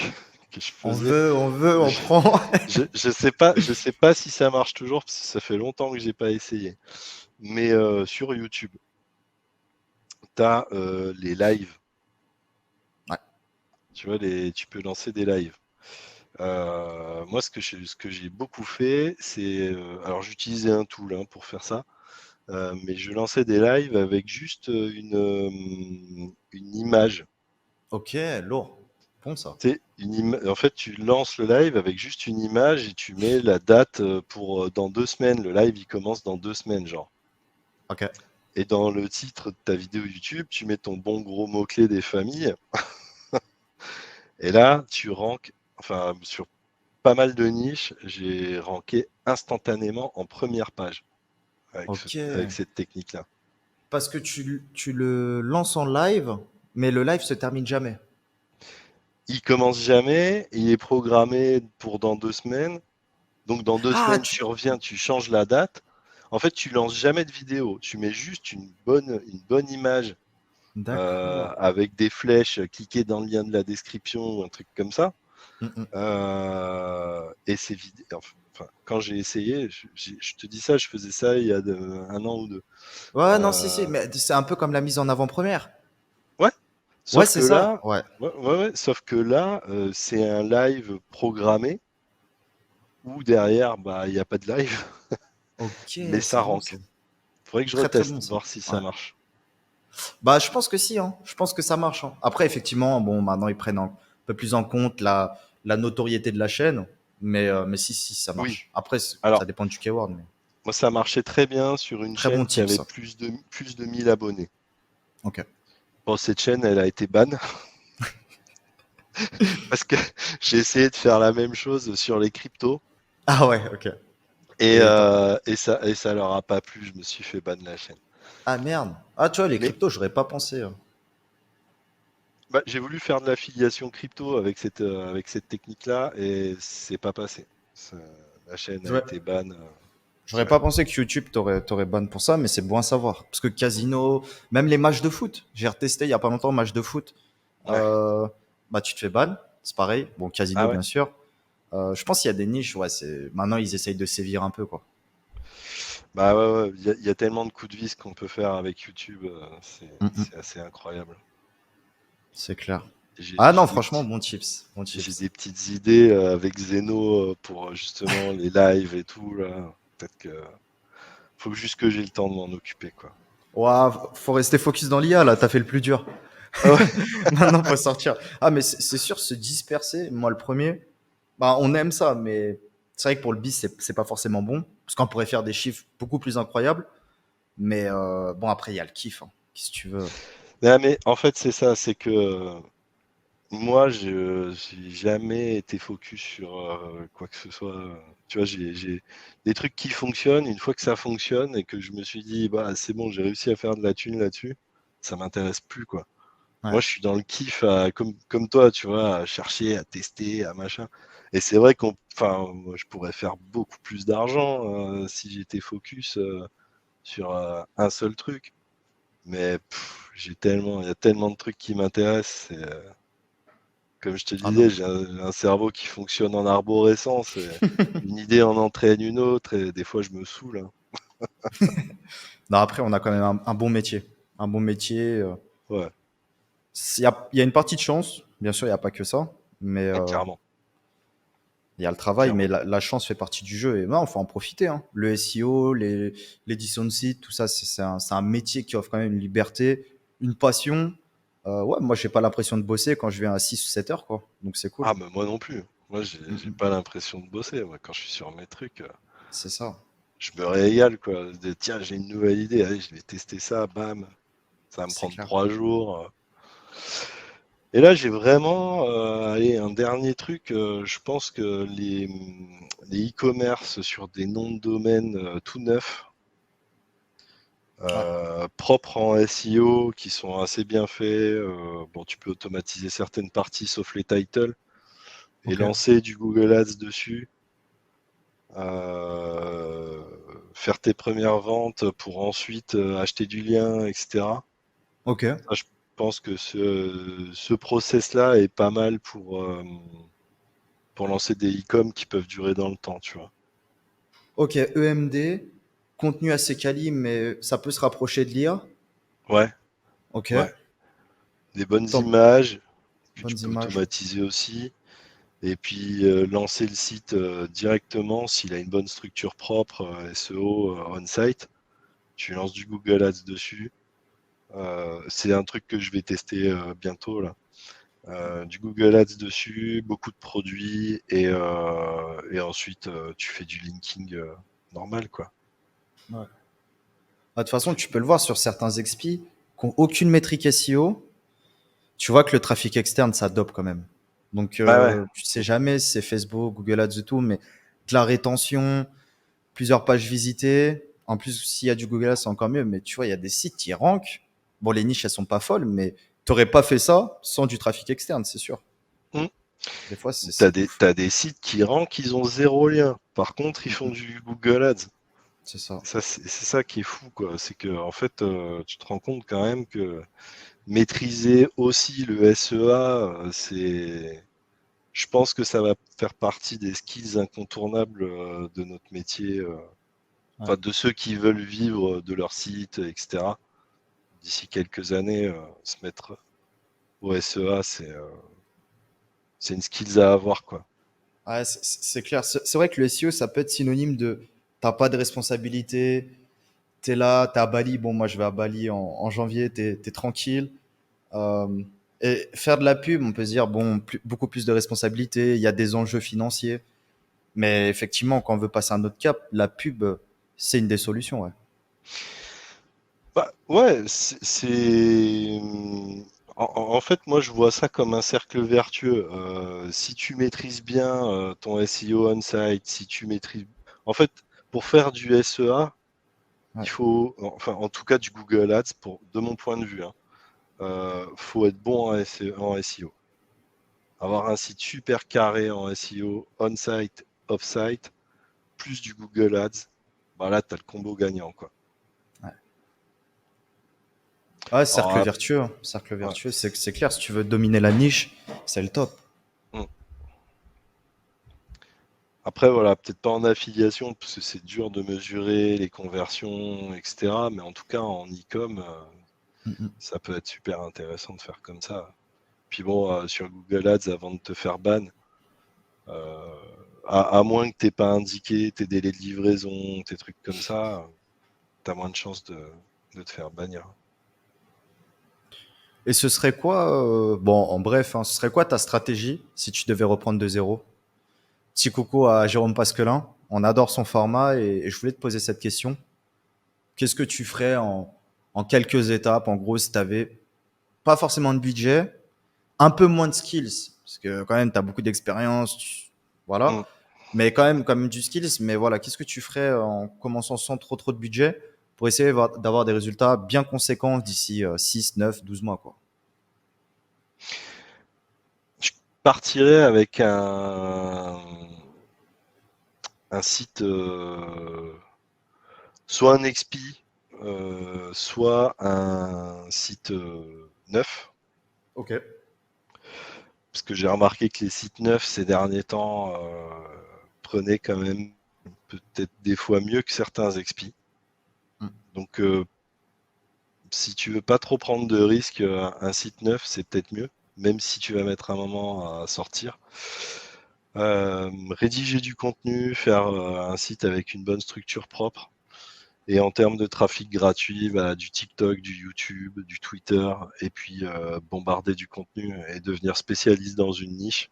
que je faisais. On veut, on Je, prend. je sais pas si ça marche toujours parce que ça fait longtemps que j'ai pas essayé. Mais sur YouTube, tu as les lives. Ouais. Tu vois, tu peux lancer des lives. Moi, ce que j'ai beaucoup fait, c'est. Alors, j'utilisais un tool hein, pour faire ça, mais je lançais des lives avec juste une image. Ok, lourd. Bon, ça. En fait, tu lances le live avec juste une image et tu mets la date pour dans 2 semaines. Le live, il commence dans 2 semaines, genre. Ok. Et dans le titre de ta vidéo YouTube, tu mets ton bon gros mot-clé des familles. Et là, tu ranks, enfin, sur pas mal de niches, j'ai ranké instantanément en première page Ok. avec cette technique-là. Parce que tu le lances en live, mais le live se termine jamais. Il commence jamais, il est programmé pour dans 2 semaines. Donc dans deux Ah, semaines, tu reviens, tu changes la date. En fait, tu lances jamais de vidéo. Tu mets juste une bonne image d'accord. avec des flèches, cliquez dans le lien de la description ou un truc comme ça. Mm, mm. Et c'est vidéo. Enfin, quand j'ai essayé, je te dis ça, je faisais ça il y a un an ou deux. Ouais, non, si, Euh, mais c'est un peu comme la mise en avant-première. ouais, Ouais, sauf que c'est ça. là, Ouais. sauf que là, c'est un live programmé où derrière, bah, il n'y a pas de live, Ok, mais ça c'est bon, ça. rank. Faudrait que je Très, très reteste, bon, ça. voir si Ouais. ça marche. Bah, je pense que si, hein. Je pense que ça marche, hein. Après, effectivement, bon, maintenant, ils prennent un peu plus en compte la notoriété de la chaîne. Mais si, ça Oui. marche. Après, ça Alors, dépend du keyword. Mais... moi, ça marchait très bien sur une Très bon chaîne qui type, avait ça. plus de 1000 abonnés. Ok. Bon, cette chaîne, elle a été banne. Parce que j'ai essayé de faire la même chose sur les cryptos Ah ouais, ok. et, Et ça leur a pas plu. Je me suis fait ban de la chaîne. ah merde. Ah, tu vois, les Mais cryptos, j'aurais pas pensé. bah, j'ai voulu faire de l'affiliation crypto avec cette technique-là et c'est pas passé. Ça- la chaîne a Ouais. été ban J'aurais pas direct. pensé que YouTube t'aurait ban pour ça, mais c'est bon à savoir. Parce que Casino, même les matchs de foot, j'ai retesté il y a pas longtemps, match de foot. Ouais. Euh, Bah, tu te fais ban, c'est pareil. Bon, Ah Casino, ouais. bien sûr. Je pense qu'il y a des niches, ouais, maintenant ils essayent de sévir un peu, quoi. Bah ouais, ouais. Il y a tellement de coups de vis qu'on peut faire avec YouTube, Mm, mm. c'est assez incroyable. C'est clair. Ah J'ai non, des franchement, petits, bon chips, bon j'ai chips. des petites idées avec Zeno pour justement les lives et tout là. Peut-être que faut juste que j'ai le temps de m'en occuper quoi. Ouah, faut rester focus dans l'IA, là, t'as fait le plus dur. Ah ouais. Maintenant, faut sortir. Ah, mais c'est sûr, se disperser, moi le premier, bah, on aime ça, mais c'est vrai que pour le bis, c'est pas forcément bon. Parce qu'on pourrait faire des chiffres beaucoup plus incroyables. Mais bon, après, il y a le kiff, hein. Qu'est-ce que tu veux? Non, mais en fait c'est ça, c'est que moi je j'ai jamais été focus sur quoi que ce soit. Tu vois, j'ai des trucs qui fonctionnent. Une fois que ça fonctionne et que je me suis dit bah c'est bon, j'ai réussi à faire de la thune là-dessus, ça m'intéresse plus quoi. Ouais. Moi, je suis dans le kiff, comme toi, tu vois, à chercher, à tester, à machin. Et c'est vrai enfin, moi, je pourrais faire beaucoup plus d'argent si j'étais focus sur un seul truc. Mais il y a tellement de trucs qui m'intéressent. Comme je te Ah disais, non. j'ai un cerveau qui fonctionne en arborescence. Et une idée en entraîne une autre, et des fois, je me saoule, hein. Non, après, on a quand même un bon métier. Un bon métier. Ouais, Il y a une partie de chance, bien sûr, il n'y a pas que ça. Mais clairement, il y a le travail, mais clairement. la chance fait partie du jeu. Et non, il faut en profiter, hein. Le SEO, l'édition de site, tout ça, c'est un métier qui offre quand même une liberté, une passion. Ouais, moi, j'ai pas l'impression de bosser quand je viens à 6 ou 7 heures, quoi. Donc, c'est cool. Ah, mais moi non plus. Moi, Mm, j'ai mm. pas l'impression de bosser. Moi, quand je suis sur mes trucs. C'est ça. Je me régale, quoi. Tiens, j'ai une nouvelle idée, allez, je vais tester ça, bam, ça va me C'est prendre clair. 3 jours. Et là, j'ai vraiment, allez, un dernier truc. Je pense que les e-commerce sur des noms de domaine tout neufs, Ouais. propres en SEO, qui sont assez bien faits. Bon, tu peux automatiser certaines parties, sauf les titles, et Ok. lancer du Google Ads dessus. euh, Faire tes premières ventes pour ensuite acheter du lien, etc. Ok. Ça, je pense que ce process-là est pas mal pour lancer des e-com qui peuvent durer dans le temps, tu vois. Ok. EMD, contenu assez quali, mais ça peut se rapprocher de l'IA. Ouais, Ok. ouais. Des bonnes Top. images que tu Bonnes peux images. automatiser aussi. Et puis lancer le site directement s'il a une bonne structure propre, SEO on-site. Tu lances du Google Ads dessus. C'est un truc que je vais tester bientôt là. Du Google Ads dessus, beaucoup de produits et ensuite tu fais du linking normal quoi. Ouais. Ah, de toute façon, tu peux le voir sur certains expis qui n'ont aucune métrique SEO. Tu vois que le trafic externe, ça dope quand même. Donc, Ouais ouais. tu sais jamais si c'est Facebook, Google Ads et tout, mais de la rétention, plusieurs pages visitées. En plus, s'il y a du Google Ads, c'est encore mieux. Mais tu vois, il y a des sites qui rankent. Bon, les niches, elles sont pas folles, mais tu n'aurais pas fait ça sans du trafic externe, c'est sûr. Hmm. Des fois, c'est ouf. T'as des sites qui rankent, ils ont zéro lien. Par contre, ils Mm, font mm. du Google Ads. C'est ça. Ça, c'est ça qui est fou, quoi. C'est que, en fait, tu te rends compte quand même que maîtriser aussi le SEA, je pense que ça va faire partie des skills incontournables de notre métier, Ouais. enfin de ceux qui veulent vivre de leur site, etc. D'ici quelques années, se mettre au SEA, c'est une skills à avoir, quoi. Ouais, c'est clair. C'est vrai que le SEO, ça peut être synonyme de t'as pas de responsabilité, t'es là, t'es à Bali. Bon, moi, je vais à Bali en janvier, t'es tranquille. Euh, et faire de la pub, on peut se dire, bon, beaucoup plus de responsabilité, il y a des enjeux financiers. Mais effectivement, quand on veut passer un autre cap, la pub, c'est une des solutions. Ouais. Bah, ouais, En fait, moi, je vois ça comme un cercle vertueux. Si tu maîtrises bien ton SEO on-site, si tu maîtrises... En fait, pour faire du SEA, Ouais. il faut, enfin, en tout cas du Google Ads, de mon point de vue, hein, faut être bon en SEO. Avoir un site super carré en SEO, on-site, off-site, plus du Google Ads, bah là, tu as le combo gagnant, quoi. Ouais. Ouais, Alors, cercle vertueux, hein. Cercle ouais. vertueux, c'est clair, si tu veux dominer la niche, c'est le top. Mm. Après, voilà, peut-être pas en affiliation, parce que c'est dur de mesurer les conversions, etc. Mais en tout cas, en e-com, Mm, ça peut être super intéressant de faire comme ça. Puis bon, sur Google Ads, avant de te faire ban, euh, à moins que tu n'aies pas indiqué tes délais de livraison, tes trucs comme ça, tu as moins de chances de te faire bannir. Et ce serait quoi, bon, en bref, hein, ce serait quoi ta stratégie si tu devais reprendre de zéro? Petit coucou à Jérôme Pasquelin, on adore son format et je voulais te poser cette question. Qu'est-ce que tu ferais en quelques étapes, en gros, si tu avais pas forcément de budget, un peu moins de skills, parce que quand même, tu as beaucoup d'expérience, voilà, Mm. mais quand même du skills, mais voilà, qu'est-ce que tu ferais en commençant sans trop de budget pour essayer d'avoir des résultats bien conséquents d'ici 6, 9, 12 mois, quoi. Je partirais avec un site, soit un expi, soit un site neuf. Ok. Parce que j'ai remarqué que les sites neufs ces derniers temps prenaient quand même peut-être des fois mieux que certains expis. Mm. Donc si tu veux pas trop prendre de risques, un site neuf c'est peut-être mieux, même si tu vas mettre un moment à sortir. Rédiger du contenu, faire un site avec une bonne structure propre. Et en termes de trafic gratuit, bah, du TikTok, du YouTube, du Twitter, et puis bombarder du contenu et devenir spécialiste dans une niche.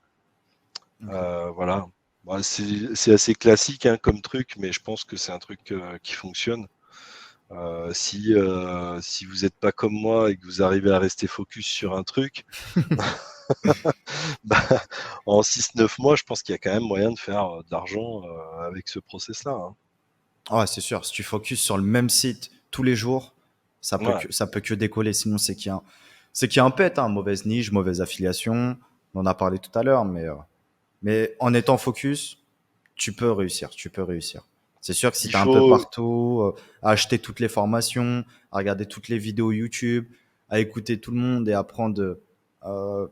Ok. Voilà. Bah, c'est assez classique hein, comme truc, mais je pense que c'est un truc qui fonctionne. Si vous n'êtes pas comme moi et que vous arrivez à rester focus sur un truc, bah, en 6-9 mois, je pense qu'il y a quand même moyen de faire de l'argent avec ce process-là. Hein. Ah, c'est sûr, si tu focuses sur le même site tous les jours, Ouais. ça peut que décoller. Sinon, c'est qu'il y a un pet, hein, mauvaise niche, mauvaise affiliation. On en a parlé tout à l'heure, mais en étant focus, tu peux réussir. Tu peux réussir. C'est sûr que si Il tu es un peu faut, partout, à acheter toutes les formations, à regarder toutes les vidéos YouTube, à écouter tout le monde et euh,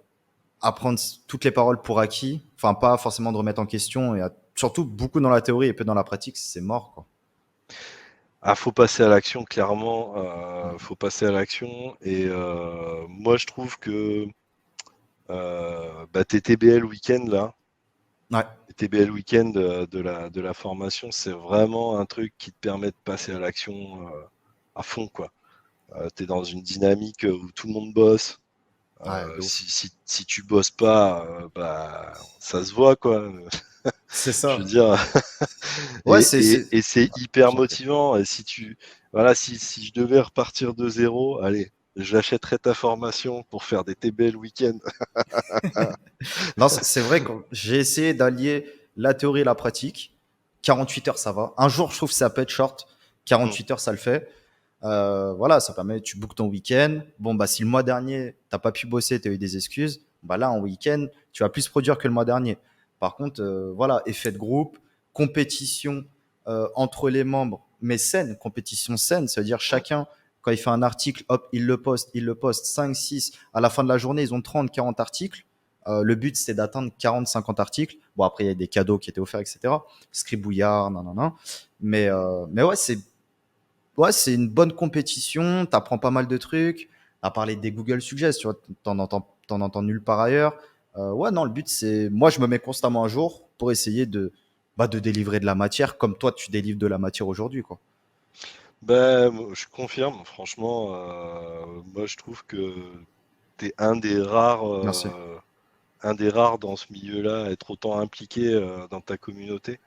apprendre toutes les paroles pour acquis, enfin, pas forcément de remettre en question surtout beaucoup dans la théorie et peu dans la pratique, c'est mort, quoi. faut passer à l'action, clairement. Faut passer à l'action. Et moi, je trouve que tes TBL week-end, là, Ouais. les TBL week-end de la formation, c'est vraiment un truc qui te permet de passer à l'action à fond, quoi. Tu es dans une dynamique où tout le monde bosse. Ouais, de ouf. Si tu bosses pas, bah, ça se voit, quoi. C'est Je veux ça. dire, Ouais, et c'est hyper j'en prie. motivant. Et voilà, si je devais repartir de zéro, allez, j'achèterais ta formation pour faire des TBL week-end. Non, c'est vrai que j'ai essayé d'allier la théorie et la pratique. 48 heures, ça va. Un jour, je trouve que ça peut être short. Mm. 48 heures, ça le fait. Voilà, ça permet, tu bookes ton week-end. Bon, bah, si le mois dernier, t'as pas pu bosser, tu as eu des excuses, bah là, en week-end, tu vas plus produire que le mois dernier. Par contre, voilà, effet de groupe, compétition entre les membres, mais saine, compétition saine, c'est-à-dire Mm. chacun, quand il fait un article, hop, il le poste 5, 6. À la fin de la journée, ils ont 30, 40 articles. Le but, c'est d'atteindre 40, 50 articles. Bon, après, il y a des cadeaux qui étaient offerts, etc. Scribouillard, non, non, non. Mais ouais, c'est une bonne compétition. Tu apprends pas mal de trucs. À parler des Google Suggest, tu vois, t'en entends nulle part ailleurs. Ouais, non, le but, c'est. Moi, je me mets constamment à jour pour essayer de délivrer de la matière comme toi, tu délivres de la matière aujourd'hui, quoi. Ben, je confirme, franchement, moi je trouve que tu es Merci. un des rares dans ce milieu-là à être autant impliqué dans ta communauté.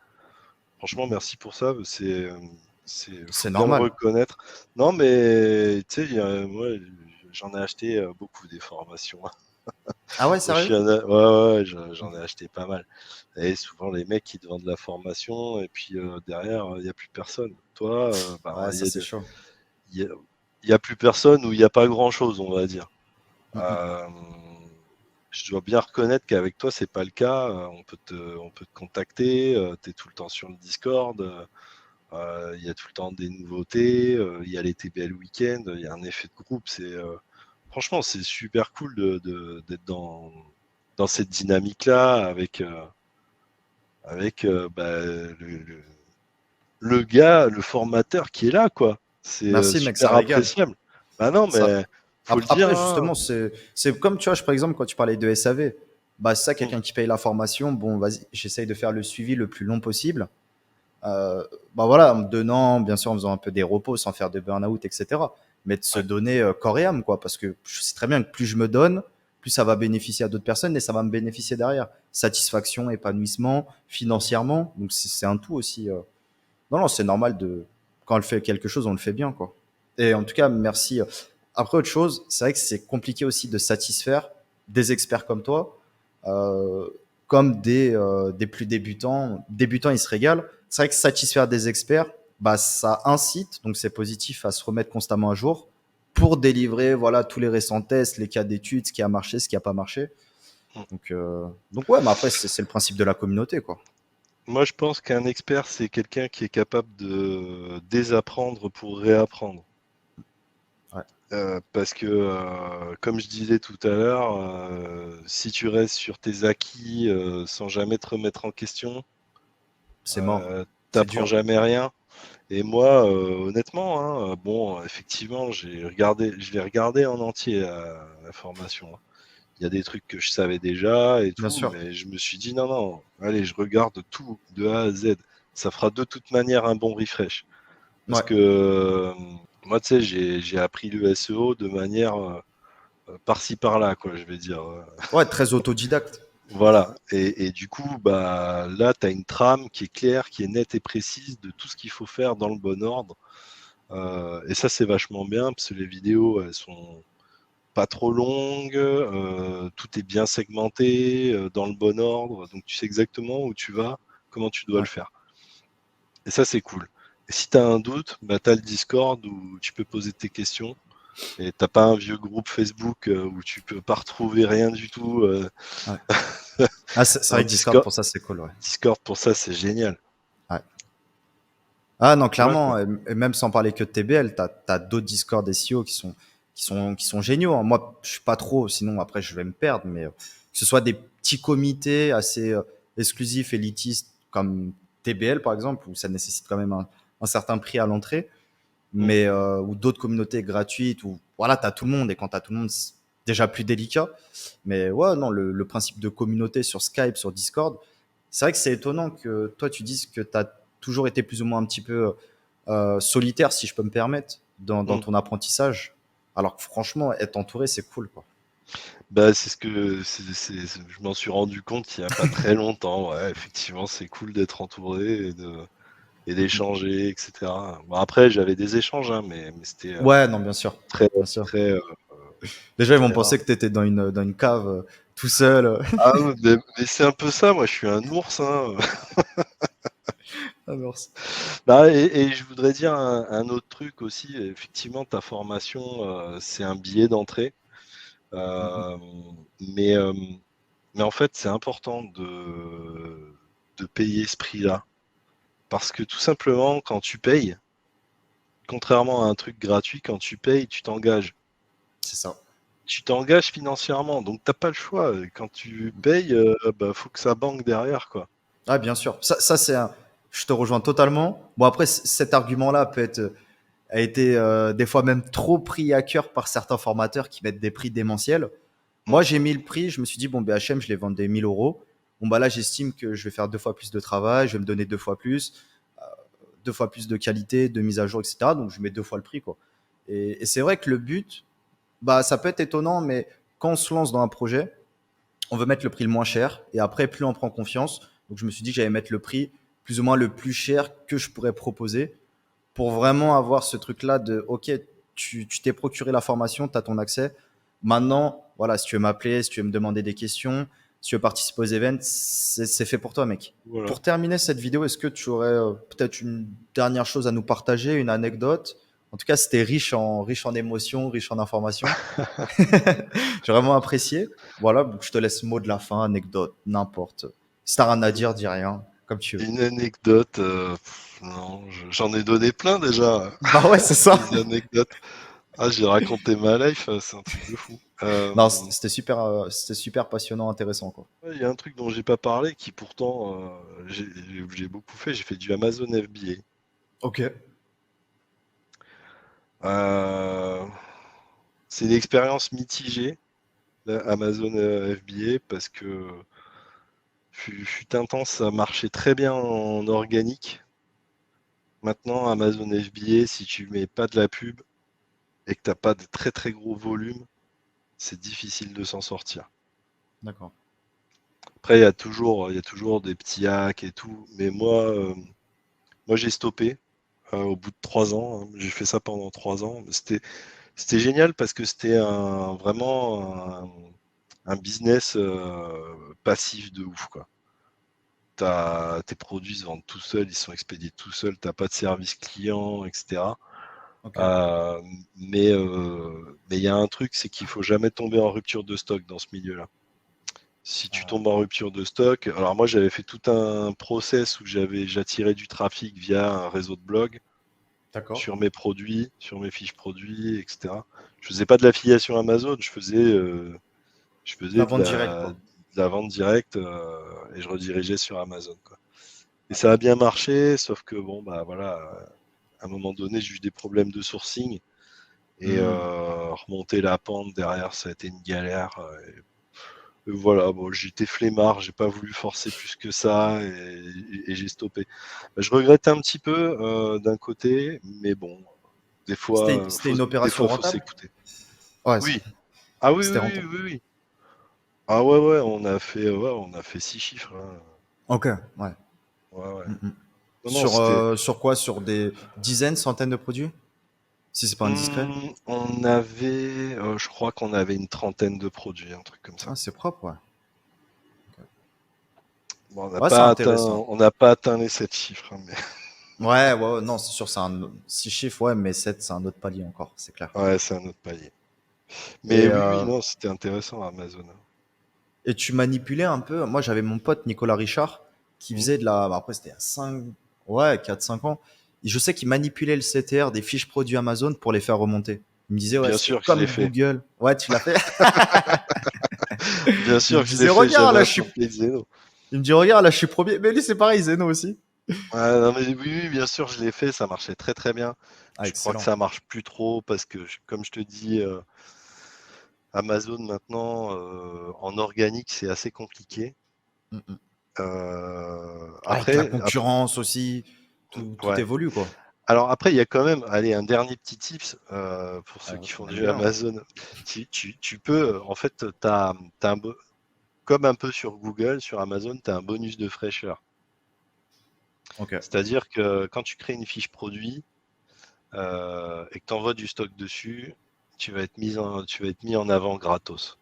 Franchement, merci pour ça. C'est Faut bien le normal. reconnaître. Non, mais tu sais, moi, j'en ai acheté beaucoup des formations. Ah ouais, Moi, je sérieux? suis ouais, j'en ai acheté pas mal. Et souvent, les mecs, ils te vendent la formation et puis derrière, il n'y a plus personne. Toi, Ouais, il ça y a c'est chaud. il y a, il y a plus personne ou il n'y a pas grand-chose, on va dire. Mm, mm. Euh, je dois bien reconnaître qu'avec toi, c'est pas le cas. On peut te contacter. Tu es tout le temps sur le Discord. Il y a tout le temps des nouveautés. Il y a les TBL week-end. Il y a un effet de groupe. Franchement, c'est super cool d'être dans cette dynamique-là avec le gars, le formateur qui est là, quoi. C'est Merci, mec, ça super régale. appréciable. Bah non, Ça... mais faut le dire, Après, hein. justement, c'est comme, tu vois, par exemple, quand tu parlais de SAV, bah, c'est ça, Mm. quelqu'un qui paye la formation, bon, vas-y, j'essaye de faire le suivi le plus long possible. Bah voilà, en me donnant, bien sûr, en faisant un peu des repos sans faire de burn-out, etc. Mais de se Ouais. donner corps et âme, quoi. Parce que je sais très bien que plus je me donne, plus ça va bénéficier à d'autres personnes et ça va me bénéficier derrière. Satisfaction, épanouissement, financièrement. Donc c'est un tout aussi. Non, non, c'est normal de. Quand on fait quelque chose, on le fait bien, quoi. Et en tout cas, merci. Après, autre chose, c'est vrai que c'est compliqué aussi de satisfaire des experts comme toi, euh, comme des plus débutants. Débutants, ils se régalent. C'est vrai que satisfaire des experts, bah, ça incite, donc c'est positif, à se remettre constamment à jour pour délivrer voilà, tous les récents tests, les cas d'études, ce qui a marché, ce qui n'a pas marché. Mm. Donc ouais, mais après, c'est le principe de la communauté, quoi. Moi, je pense qu'un expert, c'est quelqu'un qui est capable de désapprendre pour réapprendre. Ouais. Parce que, comme je disais tout à l'heure, si tu restes sur tes acquis sans jamais te remettre en question, C'est mort. C'est t'apprends dur. jamais rien. Et moi, honnêtement, hein, bon, effectivement, je l'ai regardé en entier la formation, hein. Il y a des trucs que je savais déjà et Bien tout, sûr. mais je me suis dit non, non, allez, je regarde tout de A à Z. Ça fera de toute manière un bon refresh. Parce Ouais. que moi, tu sais, j'ai appris le SEO de manière par-ci par-là, quoi, je vais dire. Ouais, très autodidacte. Voilà. Et du coup, bah, là, tu as une trame qui est claire, qui est nette et précise de tout ce qu'il faut faire dans le bon ordre. Et ça, c'est vachement bien, parce que les vidéos, elles sont pas trop longues, tout est bien segmenté, dans le bon ordre, donc tu sais exactement où tu vas, comment tu dois le Ouais. faire. Et ça, c'est cool. Et si tu as un doute, bah, tu as le Discord où tu peux poser tes questions. Et t'as pas un vieux groupe Facebook où tu peux pas retrouver rien du tout. Ouais. Ah, c'est Un vrai que Discord, Discord, pour ça, c'est cool, ouais. Discord pour ça, c'est génial. Ouais. Ah non, Voilà quoi. clairement, et même sans parler que de TBL, t'as d'autres Discord SEO qui sont géniaux, hein. Moi, je suis pas trop, sinon après je vais me perdre, mais que ce soit des petits comités assez exclusifs, élitistes, comme TBL par exemple, où ça nécessite quand même un certain prix à l'entrée, Mm. mais ou d'autres communautés gratuites, où voilà, t'as tout le monde, et quand t'as tout le monde, c'est déjà plus délicat. Mais ouais, non, le principe de communauté sur Skype, sur Discord, c'est vrai que c'est étonnant que toi tu dises que t'as toujours été plus ou moins un petit peu solitaire, si je peux me permettre, dans Mm. ton apprentissage. Alors que franchement, être entouré, c'est cool, quoi. Bah, je m'en suis rendu compte il y a pas très longtemps. Ouais, effectivement, c'est cool d'être entouré et d'échanger, etc. Bon, après, j'avais des échanges, hein, mais c'était Ouais, non, bien sûr. très, Bien sûr. très, Déjà, ils vont très rare. penser que tu étais dans une cave tout seul. Ah, mais c'est un peu ça. Moi, je suis un ours, hein. Alors, Bah, et je voudrais dire un autre truc aussi. Effectivement, ta formation, c'est un billet d'entrée. Euh, mais, euh, mais en fait, c'est important de payer ce prix-là. Parce que tout simplement, quand tu payes, contrairement à un truc gratuit, quand tu payes, tu t'engages. c'est ça. Tu t'engages financièrement. Donc, t'as pas le choix. Quand tu payes, bah, faut que ça banque derrière, quoi. Ah, bien sûr. Ça c'est un. Je te rejoins totalement. Bon, après, cet argument-là peut être a été des fois même trop pris à cœur par certains formateurs qui mettent des prix démentiels. Mm. Moi, j'ai mis le prix, je me suis dit, bon, BHM, je les vendais 1000 euros. Bon, bah là, j'estime que je vais faire deux fois plus de travail, je vais me donner deux fois plus de qualité, de mise à jour, etc. Donc, je mets deux fois le prix, quoi. Et c'est vrai que le but, bah, ça peut être étonnant, mais quand on se lance dans un projet, on veut mettre le prix le moins cher et après, plus on prend confiance. Donc, je me suis dit que j'allais mettre le prix plus ou moins le plus cher que je pourrais proposer pour vraiment avoir ce truc-là de, OK, tu t'es procuré la formation, tu as ton accès. Maintenant, voilà, si tu veux m'appeler, si tu veux me demander des questions, si tu veux participer aux events, c'est fait pour toi, mec. Voilà. Pour terminer cette vidéo, est-ce que tu aurais peut-être une dernière chose à nous partager, une anecdote? En tout cas, c'était riche en émotions, riche en informations. J'ai vraiment apprécié. Voilà, donc je te laisse mot de la fin, anecdote, n'importe. Si t'as rien à dire, dis rien, comme tu veux. Une anecdote, non, j'en ai donné plein déjà. Bah ouais, c'est ça. Des anecdotes. Ah, j'ai raconté ma life, c'est un truc de fou. Non, c'était super passionnant, intéressant, quoi. Ouais, il y a un truc dont j'ai pas parlé qui pourtant j'ai beaucoup fait. J'ai fait du Amazon FBA. Ok. Euh, c'est une expérience mitigée, Amazon FBA, parce que fut un temps ça marchait très bien en organique. Maintenant, Amazon FBA, si tu mets pas de la pub et que t'as pas de très très gros volume, c'est difficile de s'en sortir. D'accord. Après, il y a toujours des petits hacks et tout, mais moi j'ai stoppé au bout de 3 ans. Hein. J'ai fait ça pendant 3 ans. C'était génial parce que c'était vraiment un business passif de ouf, quoi. Tes produits se vendent tout seuls, ils sont expédiés tout seuls, t'as pas de service client, etc. Ok. Euh, mais il y a un truc, c'est qu'il faut jamais tomber en rupture de stock dans ce milieu-là. Si tu Ah, tombes en rupture de stock, alors moi j'avais fait tout un process où j'attirais du trafic via un réseau de blogs d'accord. sur mes produits, sur mes fiches produits, etc. Je faisais pas de l'affiliation Amazon, je faisais La vente directe, quoi. de la vente directe et je redirigeais sur Amazon, quoi. Et ça a bien marché, sauf que bon bah voilà, à un moment donné j'ai eu des problèmes de sourcing et Hmm. remonter la pente derrière ça a été une galère. Voilà, bon, j'étais flemmard, j'ai pas voulu forcer plus que ça et j'ai stoppé. Je regrette un petit peu d'un côté, mais bon, C'était une des opération fois, faut rentable? s'écouter. Ouais, Oui. Ah oui, c'était oui, oui, rentable. oui, oui. Ah ouais, on a fait 6 chiffres, hein. Ok, ouais. Ouais, ouais. Mm, mm. Non, non, c'était. Sur quoi? Sur des dizaines, centaines de produits? Si c'est pas indiscret. On avait, je crois qu'on avait une trentaine de produits, un truc comme ça. Ah, c'est propre, ouais. Bon, Ouais, c'est intéressant. on n'a pas atteint les 7 chiffres, hein, mais Ouais, ouais, ouais, non, c'est sûr, c'est un 6 chiffres, ouais, mais 7, c'est un autre palier encore, c'est clair. ouais, c'est un autre palier. Mais Et, oui, oui, non, c'était intéressant Amazon. et tu manipulais un peu. Moi, j'avais mon pote Nicolas Richard qui Hmm. faisait de la. Bah, après, c'était à 5, ouais, 4, 5 ans. Et je sais qu'il manipulait le CTR des fiches produits Amazon pour les faire remonter. Il me disait, ouais, Bien c'était sûr que je l'ai comme fait. Google. Ouais, tu l'as fait. Bien Il sûr me que je l'ai disait, fait, regarde, j'avais là, un je suis. template Zeno. Il me dit, regarde, là, je suis premier. Mais lui, c'est pareil, Zeno aussi. Ouais, non, mais oui, oui, bien sûr, je l'ai fait, ça marchait très très bien. Ah, Je crois que excellent. ça marche plus trop parce que, comme je te dis, Amazon maintenant, en organique, c'est assez compliqué. Mm, mm. Avec la Après, concurrence aussi, tout ouais. évolue, quoi. Alors après, il y a quand même, allez, un dernier petit tips pour ceux qui font On aime du bien, ouais. Amazon. Tu peux, en fait, comme un peu sur Google, sur Amazon, tu as un bonus de fraîcheur. Ok. C'est-à-dire que quand tu crées une fiche produit et que tu envoies du stock dessus, tu vas être mis en avant gratos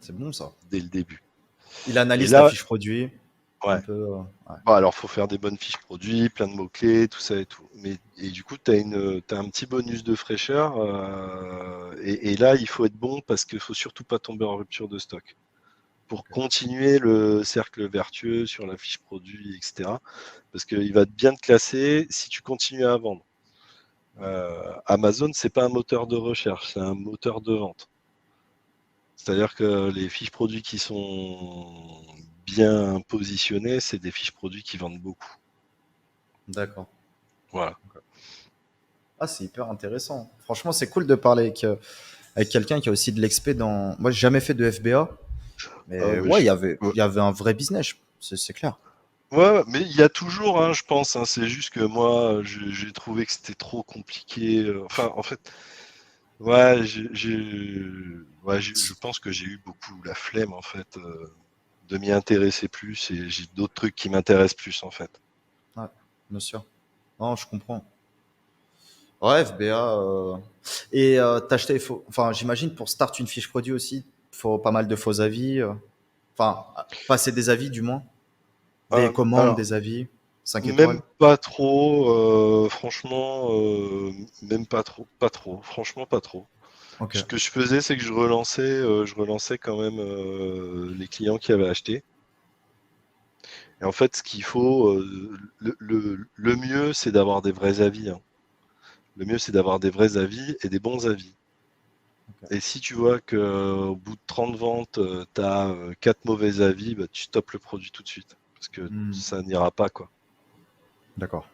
C'est bon, ça. dès le début. Il Et analyse la là, fiche produit, un ouais. peu. Ouais. Bon, alors, faut faire des bonnes fiches produits, plein de mots-clés, tout ça et tout. Et du coup, t'as un petit bonus de fraîcheur. Et là, il faut être bon parce qu'il faut surtout pas tomber en rupture de stock pour Ok. continuer le cercle vertueux sur la fiche produit, etc. Parce qu'il va bien te classer si tu continues à vendre. Amazon, c'est pas un moteur de recherche, c'est un moteur de vente. C'est-à-dire que les fiches produits qui sont bien positionnées, c'est des fiches produits qui vendent beaucoup. D'accord. Voilà. Ah, c'est hyper intéressant. Franchement, c'est cool de parler avec quelqu'un qui a aussi de l'expé dans. Moi, j'ai jamais fait de FBA, Ah mais ouais, ouais, ouais. il y avait un vrai business, c'est clair. Ouais, ouais, mais il y a toujours, hein, je pense, hein, c'est juste que moi, j'ai trouvé que c'était trop compliqué. Enfin, en fait, ouais, je pense que j'ai eu beaucoup la flemme, en fait, de m'y intéresser plus et j'ai d'autres trucs qui m'intéressent plus, en fait. Ouais, bien sûr. Non, je comprends. Ouais, FBA. Et t'as acheté, enfin, j'imagine pour start une fiche produit aussi, faut pas mal de faux avis. Enfin, passer des avis du moins. Des commandes, Alors, des avis. 5 étoiles. même pas trop, franchement, même pas trop, pas trop, franchement pas trop. Ok. Ce que je faisais, c'est que je relançais quand même les clients qui avaient acheté. Et en fait, ce qu'il faut, le mieux, c'est d'avoir des vrais avis, hein. Le mieux, c'est d'avoir des vrais avis et des bons avis. Ok. Et si tu vois qu'au bout de 30 ventes, tu as 4 mauvais avis, bah, tu stoppes le produit tout de suite. Parce que Hmm, ça n'ira pas, quoi. d'accord.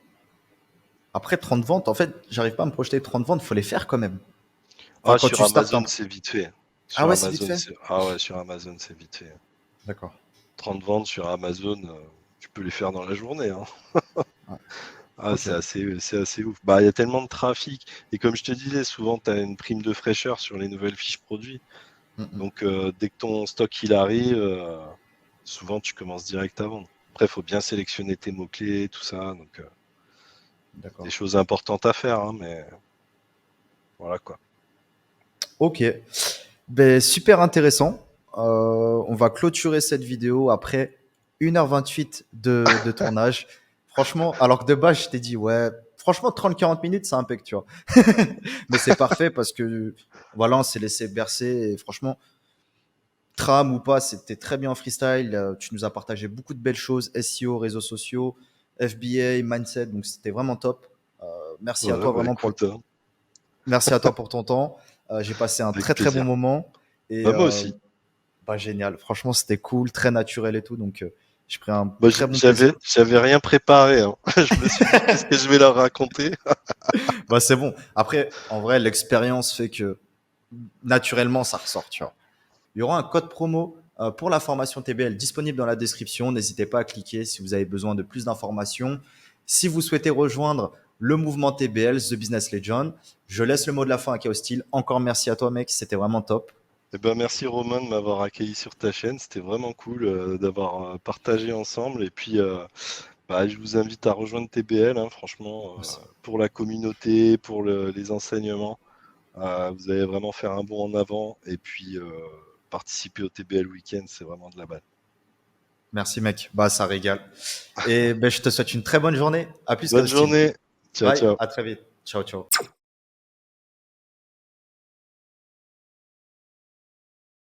Après 30 ventes, en fait, j'arrive pas à me projeter 30 ventes, faut les faire quand même. Enfin, Ah, quand sur tu startes Amazon, un. c'est vite fait. Ah Sur ouais, c'est vite Amazon, fait. c'est... Ah ouais, sur Amazon, c'est vite fait. D'accord. 30 ventes sur Amazon, tu peux les faire dans la journée, hein. Ouais. Ah, Ok. c'est assez ouf. Bah, il y a tellement de trafic. Et comme je te disais, souvent, tu as une prime de fraîcheur sur les nouvelles fiches produits. Hmm, hmm. Donc, dès que ton stock il arrive, souvent, tu commences direct à vendre. Après, il faut bien sélectionner tes mots-clés, tout ça. Donc, des D'accord. choses importantes à faire, hein, mais voilà quoi. Ok. Ben, super intéressant. On va clôturer cette vidéo après 1h28 de tournage. Franchement, alors que de base, je t'ai dit, ouais, franchement, 30-40 minutes, c'est impec, tu vois. Mais c'est parfait parce que, voilà, on s'est laissé bercer et franchement, tram ou pas, c'était très bien en freestyle. Tu nous as partagé beaucoup de belles choses, SEO, réseaux sociaux, FBA, mindset, donc c'était vraiment top. Merci à Ouais, toi bah vraiment écoute, hein, merci à toi pour ton temps. J'ai passé un avec très très bon plaisir. moment et Bah, moi aussi. bah, génial. Franchement, c'était cool, très naturel et tout, donc j'ai pris un Bah, très bon plaisir. j'avais rien préparé, hein. Je me suis dit, qu'est-ce que je vais leur raconter? Bah, c'est bon. Après, en vrai, l'expérience fait que naturellement, ça ressort, tu vois. Il y aura un code promo pour la formation TBL disponible dans la description. N'hésitez pas à cliquer si vous avez besoin de plus d'informations. Si vous souhaitez rejoindre le mouvement TBL, The Business Legend, je laisse le mot de la fin à Chaos Steel. Encore merci à toi, mec. C'était vraiment top. Eh ben, merci Romain de m'avoir accueilli sur ta chaîne. C'était vraiment cool d'avoir partagé ensemble. Et puis, bah, je vous invite à rejoindre TBL, hein, franchement, Merci. pour la communauté, pour les enseignements. Vous allez vraiment faire un bond en avant. Et puis, participer au TBL Weekend, c'est vraiment de la balle. Merci, mec. Bah, ça régale. Et ben, je te souhaite une très bonne journée. À plus, Chaos Bonne Steel. journée. Ciao, Bye. ciao. À très vite. Ciao, ciao.